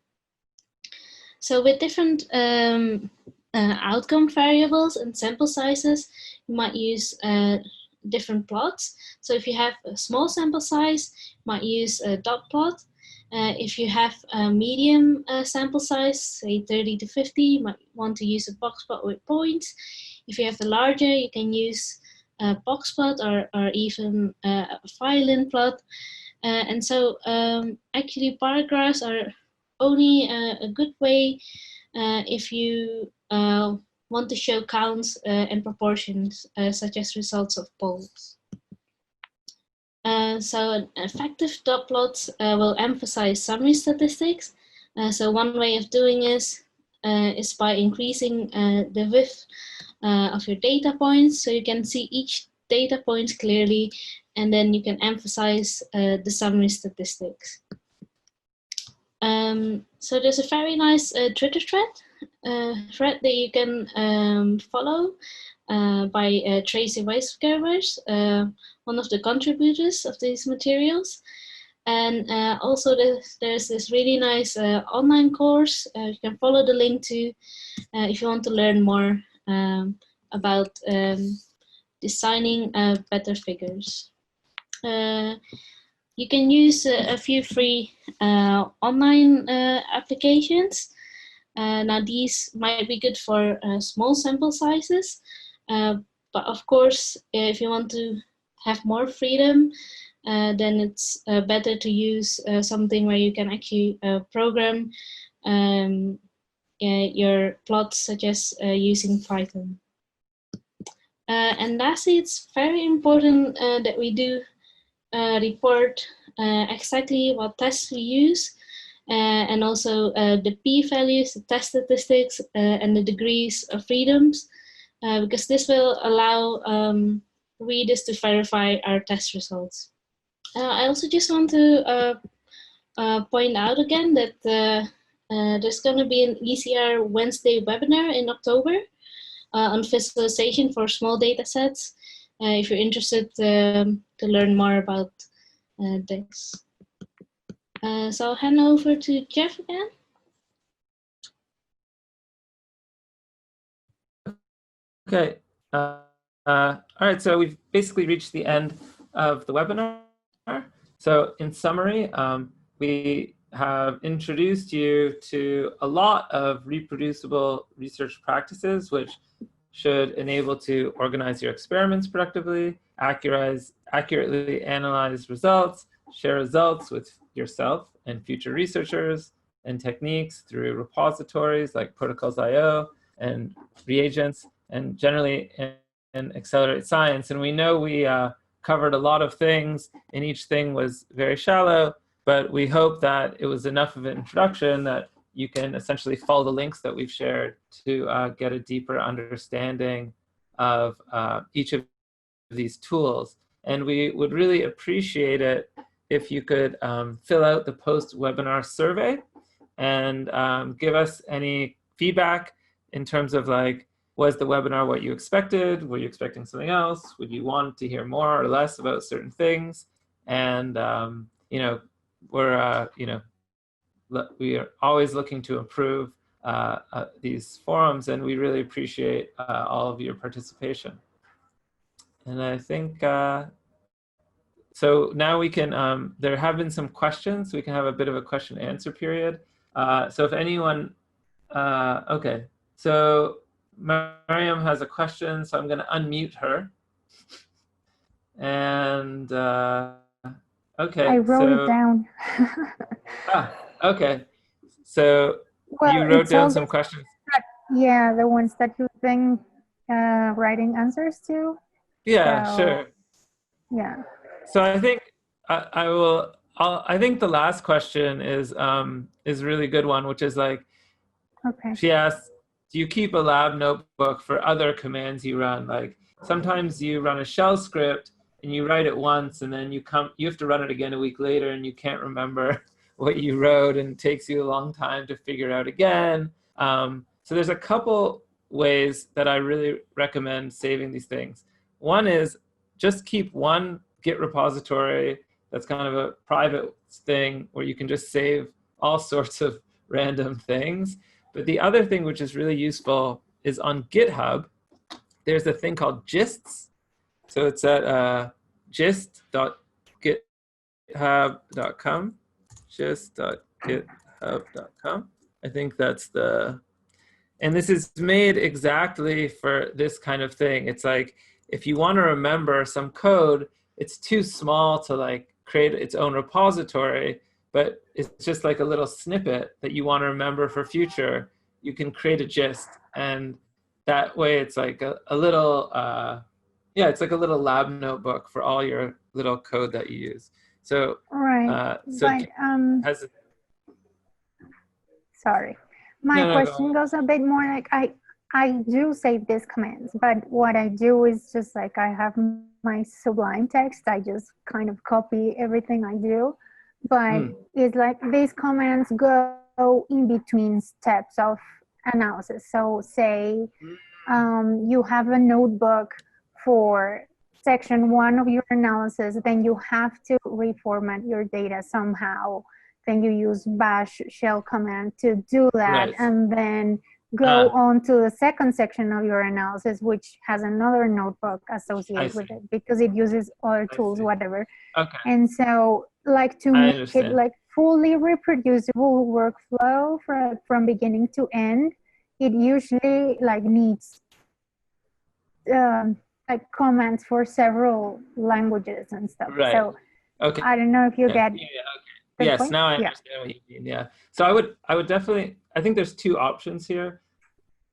So with different outcome variables and sample sizes, you might use different plots. So if you have a small sample size, you might use a dot plot. If you have a medium sample size, say 30 to 50, you might want to use a box plot with points. If you have a larger, you can use a box plot or even a violin plot. And so actually bar graphs are only a good way if you want to show counts and proportions, such as results of polls. So an effective dot plot will emphasize summary statistics. So one way of doing is by increasing the width of your data points, so you can see each data point clearly, and then you can emphasize the summary statistics. So there's a very nice Twitter thread that you can follow by Tracy Weisgervers, one of the contributors of these materials. And also there's this really nice online course you can follow the link to if you want to learn more about designing better figures. You can use a few free online applications. Now these might be good for small sample sizes, but of course, if you want to have more freedom, then it's better to use something where you can actually program your plots, such as using Python. And lastly, it's very important that we do report exactly what tests we use, and also the p-values, the test statistics, and the degrees of freedoms, because this will allow readers to verify our test results. I also just want to point out again that there's going to be an ECR Wednesday webinar in October on visualization for small data sets, if you're interested to learn more about this. So I'll hand over to Jeff again. Okay. All right, so we've basically reached the end of the webinar. So in summary, we have introduced you to a lot of reproducible research practices, which should enable to organize your experiments productively, accurately analyze results, share results with yourself and future researchers, and techniques through repositories like Protocols.io and reagents, and generally and accelerate science. And we know we covered a lot of things, and each thing was very shallow, but we hope that it was enough of an introduction that you can essentially follow the links that we've shared to get a deeper understanding of each of these tools. And we would really appreciate it if you could fill out the post-webinar survey and give us any feedback in terms of, like, was the webinar what you expected? Were you expecting something else? Would you want to hear more or less about certain things? And you know, we're we are always looking to improve these forums, and we really appreciate all of your participation. And I think so now we can, there have been some questions. We can have a bit of a question and answer period. So if anyone, okay, so Mariam has a question, so I'm going to unmute her. And okay, I wrote it down. Okay, so well, you wrote down some questions. Yeah, the ones that you've been writing answers to. Yeah, so, sure. Yeah. So I think I think the last question is a really good one, which is like, okay. She asks, do you keep a lab notebook for other commands you run? Like sometimes you run a shell script and you write it once, and then you have to run it again a week later, and you can't remember what you wrote, and it takes you a long time to figure it out again. So there's a couple ways that I really recommend saving these things. One is just keep one Git repository that's kind of a private thing where you can just save all sorts of random things. But the other thing which is really useful is on GitHub, there's a thing called gists. So it's at gist.github.com, gist.github.com. I think that's the, and this is made exactly for this kind of thing. It's like, if you want to remember some code, it's too small to like create its own repository, but it's just like a little snippet that you want to remember for future. You can create a gist, and that way it's like a little, yeah, it's like a little lab notebook for all your little code that you use. So, right. so but, sorry, my question goes a bit more like I do save these commands, but what I do is just like I have my Sublime text. I just kind of copy everything I do, but it's like these commands go in between steps of analysis. So say you have a notebook for section 1 of your analysis, then you have to reformat your data somehow. Then you use bash shell command to do that, right. And then go on to the second section of your analysis, which has another notebook associated with it because it uses other tools, whatever. Okay. And so, like, to make it like fully reproducible workflow from beginning to end, it usually like needs like comments for several languages and stuff. Right. So Okay. I don't know if you get okay. the Yes, point. now I understand what you mean. Yeah. So I would definitely, I think there's two options here.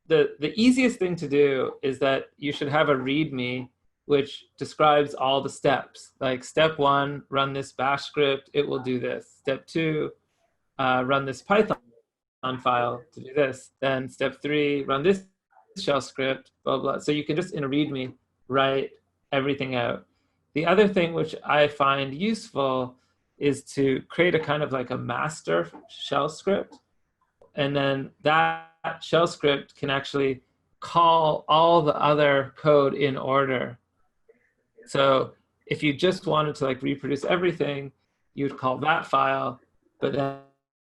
The easiest thing to do is that you should have a README which describes all the steps. Like step 1, run this bash script, it will do this. Step 2, run this Python file to do this. Then step 3, run this shell script, blah, blah. So you can just in a README write everything out. The other thing which I find useful is to create a kind of like a master shell script. And then that shell script can actually call all the other code in order. So if you just wanted to like reproduce everything, you'd call that file, but then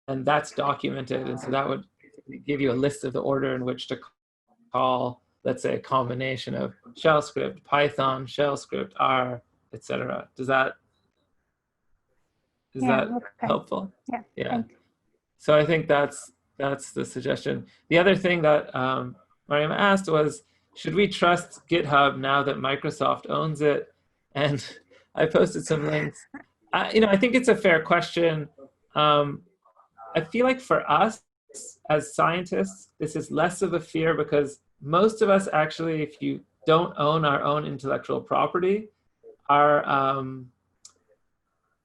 and that's documented. And so that would give you a list of the order in which to call, let's say, a combination of shell script, Python, shell script, R, etc. Is that Okay. helpful? Yeah. Thanks. So I think that's the suggestion. The other thing that Mariam asked was, should we trust GitHub now that Microsoft owns it? And I posted some links. I think it's a fair question. I feel like for us as scientists, this is less of a fear because most of us actually, if you don't own our own intellectual property,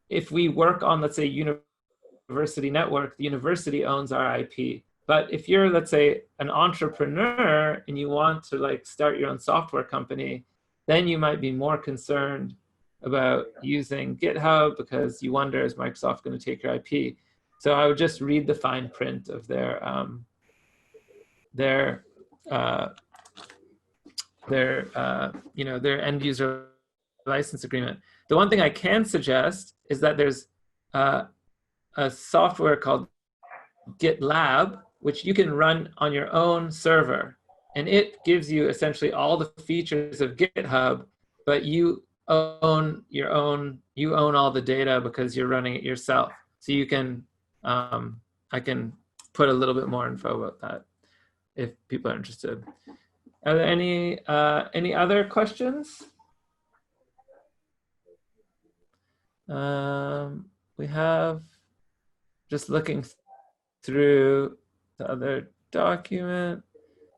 if we work on, let's say, university network, the university owns our IP. But if you're, let's say, an entrepreneur and you want to like start your own software company, then you might be more concerned about using GitHub because you wonder, is Microsoft going to take your IP? So I would just read the fine print of their end user license agreement. The one thing I can suggest is that there's a software called GitLab, which you can run on your own server, and it gives you essentially all the features of GitHub, but you own all the data because you're running it yourself. So you can I can put a little bit more info about that if people are interested. Are there any other questions? We have, just looking through the other document,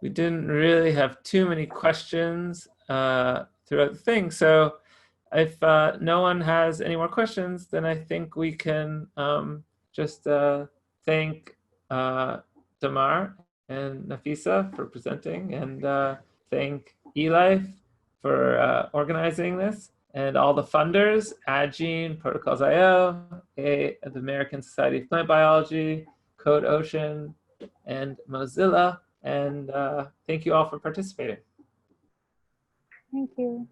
we didn't really have too many questions throughout the thing. So if no one has any more questions, then I think we can just thank Tamar and Nafisa for presenting, and thank eLife for organizing this, and all the funders, Agene, Protocols.io, the American Society of Plant Biology, Code Ocean, and Mozilla. And thank you all for participating. Thank you.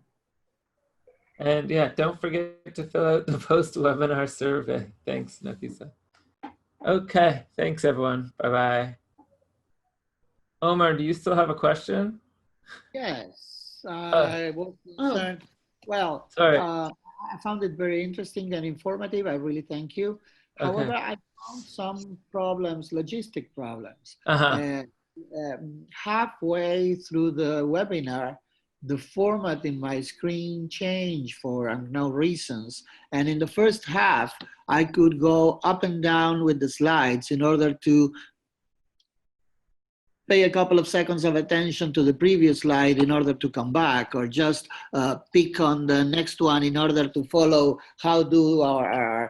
And yeah, don't forget to fill out the post-webinar survey. Thanks, Nafisa. Okay, thanks everyone. Bye-bye. Omar, do you still have a question? Yes, I was concerned. Well, sorry. I found it very interesting and informative. I really thank you. Okay. However, I found some problems, logistic problems. Halfway through the webinar, the format in my screen changed for unknown reasons. And in the first half, I could go up and down with the slides in order to pay a couple of seconds of attention to the previous slide in order to come back, or just pick on the next one in order to follow how the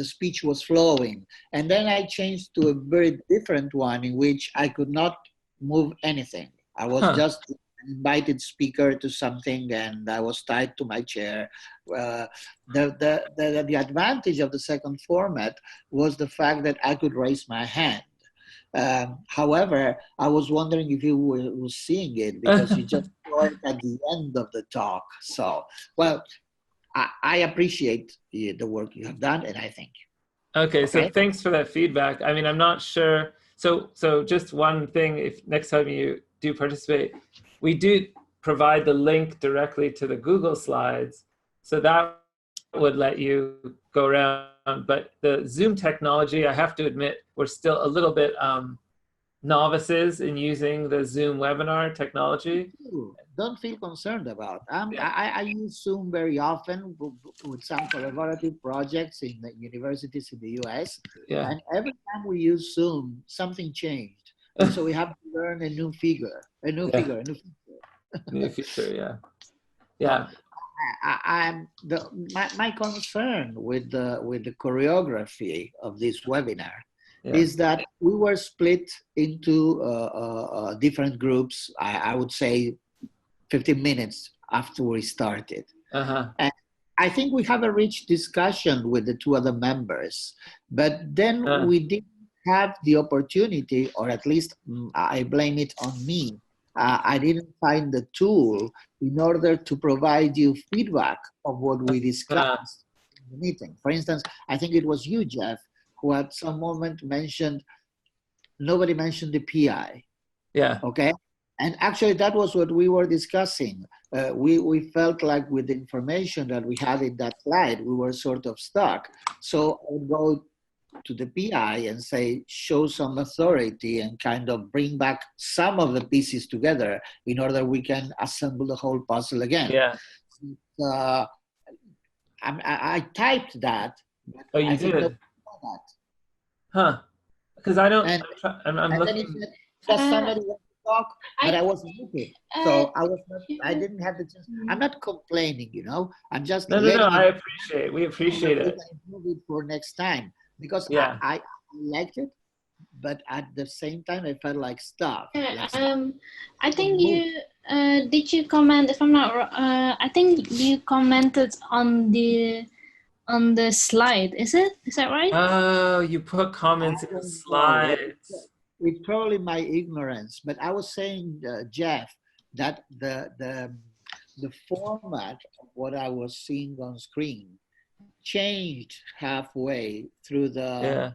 speech was flowing. And then I changed to a very different one in which I could not move anything. I was just an invited speaker to something, and I was tied to my chair. The advantage of the second format was the fact that I could raise my hand. However, I was wondering if you were seeing it, because you just saw it at the end of the talk. So, well, I appreciate the work you have done, and I thank you. Okay, so thanks for that feedback. I mean, I'm not sure. So just one thing, if next time you do participate, we do provide the link directly to the Google Slides. So that would let you go around. But the Zoom technology, I have to admit, we're still a little bit novices in using the Zoom webinar technology? Don't feel concerned about. I use Zoom very often with some collaborative projects in the universities in the US. Yeah. And every time we use Zoom, something changed. And so we have to learn a new feature. New feature, yeah. Yeah. My concern with the choreography of this webinar is that we were split into different groups. I would say 15 minutes after we started. And I think we have a rich discussion with the two other members, but then we didn't have the opportunity, or at least I blame it on me. I didn't find the tool in order to provide you feedback of what we discussed in the meeting. For instance, I think it was you, Jeff, who at some moment mentioned, nobody mentioned the PI. Yeah. Okay. And actually that was what we were discussing. We felt like with the information that we had in that slide, we were sort of stuck. So I would go to the PI and say, show some authority and kind of bring back some of the pieces together in order we can assemble the whole puzzle again. Yeah. I typed that. Oh, you did? That. Huh. Because I don't, I'm looking. Then does somebody want to talk? But I wasn't looking. So I didn't have the chance. I'm not complaining, you know. I'm just No, we appreciate it. Improve it for next time. Because I liked it, but at the same time, I felt like stuff. I think did you comment, if I'm not wrong, I think you commented on the slide, is that right? Oh, you put comments in the slides. It's probably my ignorance, but I was saying, Jeff, that the format of what I was seeing on screen changed halfway through the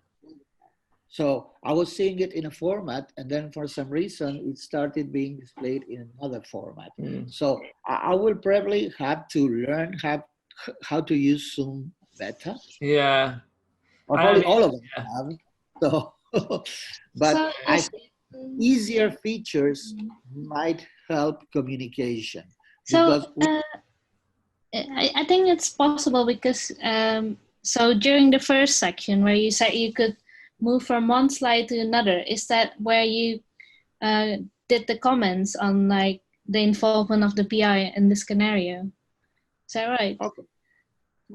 so I was seeing it in a format, and then for some reason it started being displayed in another format. So I will probably have to learn how to use Zoom better. Yeah, or probably all of them have. So but I think easier features might help communication. So I think it's possible because so during the first section where you said you could move from one slide to another, is that where you did the comments on like the involvement of the PI in the scenario? Is that right? Okay.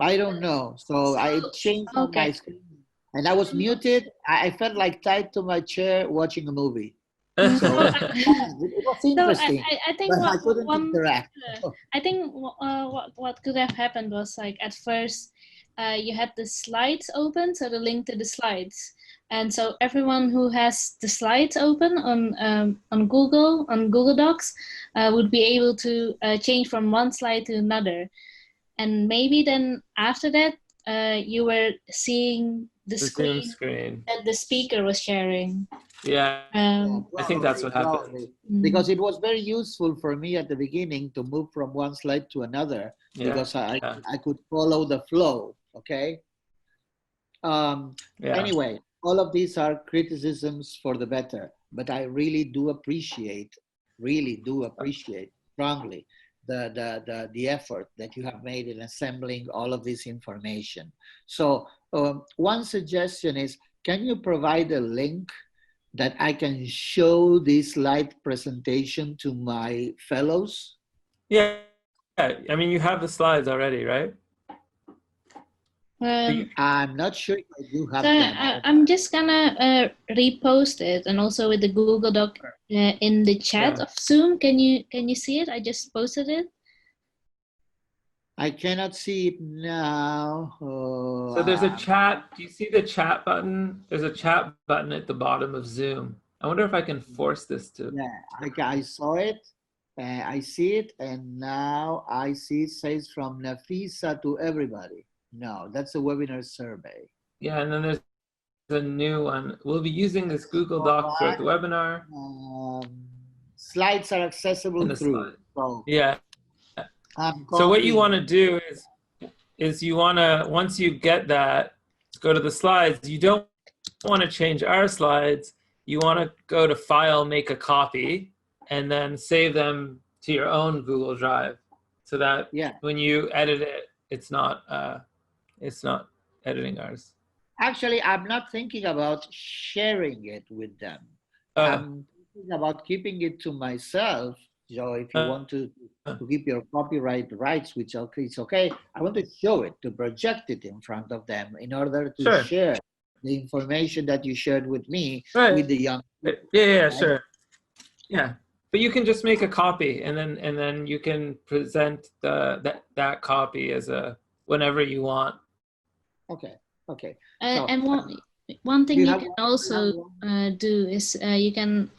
I don't know. So I changed my screen and I was muted. I felt like tied to my chair watching a movie. So it was interesting, I think but I couldn't interact. I think what could have happened was like at first you had the slides open, so the link to the slides, and so everyone who has the slides open on Google Docs would be able to change from one slide to another, and maybe then after that you were seeing the screen that the speaker was sharing. Yeah, I think that's what happened. Because it was very useful for me at the beginning to move from one slide to another because I could follow the flow. Okay. Anyway, all of these are criticisms for the better, but I really do appreciate strongly the effort that you have made in assembling all of this information. So one suggestion is, can you provide a link that I can show this slide presentation to my fellows? Yeah, I mean, you have the slides already, right? I'm not sure if I do have so them. I'm just gonna repost it, and also with the Google Doc in the chat of Zoom. Can you see it? I just posted it. I cannot see it now. So there's a chat. Do you see the chat button? There's a chat button at the bottom of Zoom. I wonder if I can force this to. Yeah, I saw it. I see it, and now I see it says from Nafisa to everybody. No, that's a webinar survey. Yeah, and then there's a new one. We'll be using this Google Doc throughout the webinar. Slides are accessible through. So, yeah. So what you want to do is you want to, once you get that, go to the slides. You don't want to change our slides. you want to go to File, make a copy, and then save them to your own Google Drive, so that when you edit it, it's not editing ours. Actually, I'm not thinking about sharing it with them. I'm thinking about keeping it to myself. So if you want to keep your copyright rights, which it's okay, I want to show it, to project it in front of them in order to share the information that you shared with me with the young people. Yeah, right? Sure. Yeah, but you can just make a copy, and then you can present that copy as whenever you want. Okay. Okay. And one thing you can also do is you can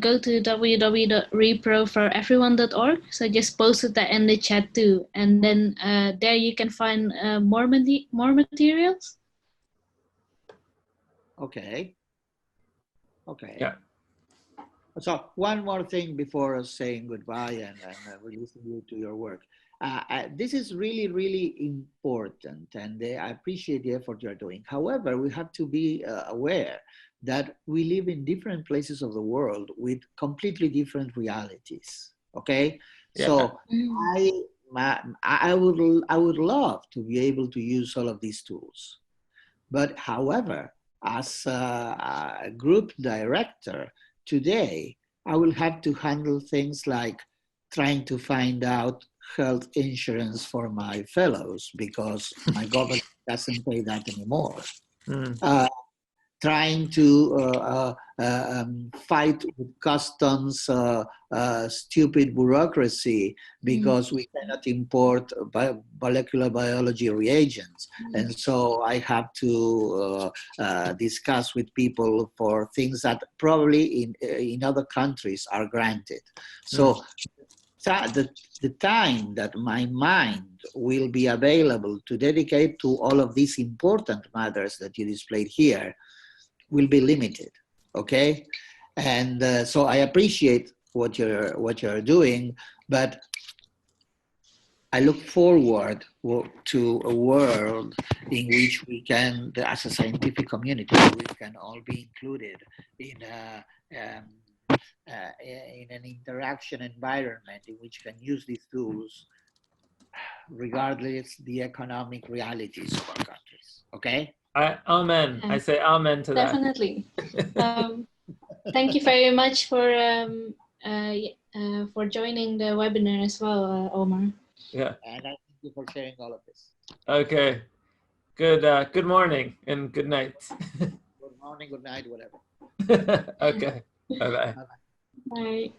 go to www.reproforeveryone.org. So just post that in the chat too, and then there you can find more materials. Okay. Okay. Yeah. So one more thing before saying goodbye and releasing you to your work. This is really, really important, and I appreciate the effort you're doing. However, we have to be aware that we live in different places of the world with completely different realities. Okay, so I would love to be able to use all of these tools, but however, as a group director today, I will have to handle things like trying to find out health insurance for my fellows because my government doesn't pay that anymore. Trying to fight with customs stupid bureaucracy because we cannot import molecular biology reagents. And so I have to discuss with people for things that probably in other countries are granted. So the time that my mind will be available to dedicate to all of these important matters that you displayed here will be limited, okay? And so I appreciate what you're doing, but I look forward to a world in which we can, as a scientific community, we can all be included in an interaction environment in which we can use these tools regardless the economic realities of our countries, okay? Amen. I say amen to that. Definitely. Thank you very much for joining the webinar as well, Omar. Yeah. And I thank you for sharing all of this. Okay. Good morning and good night. Good morning, good night, whatever. Okay. Bye-bye. Bye.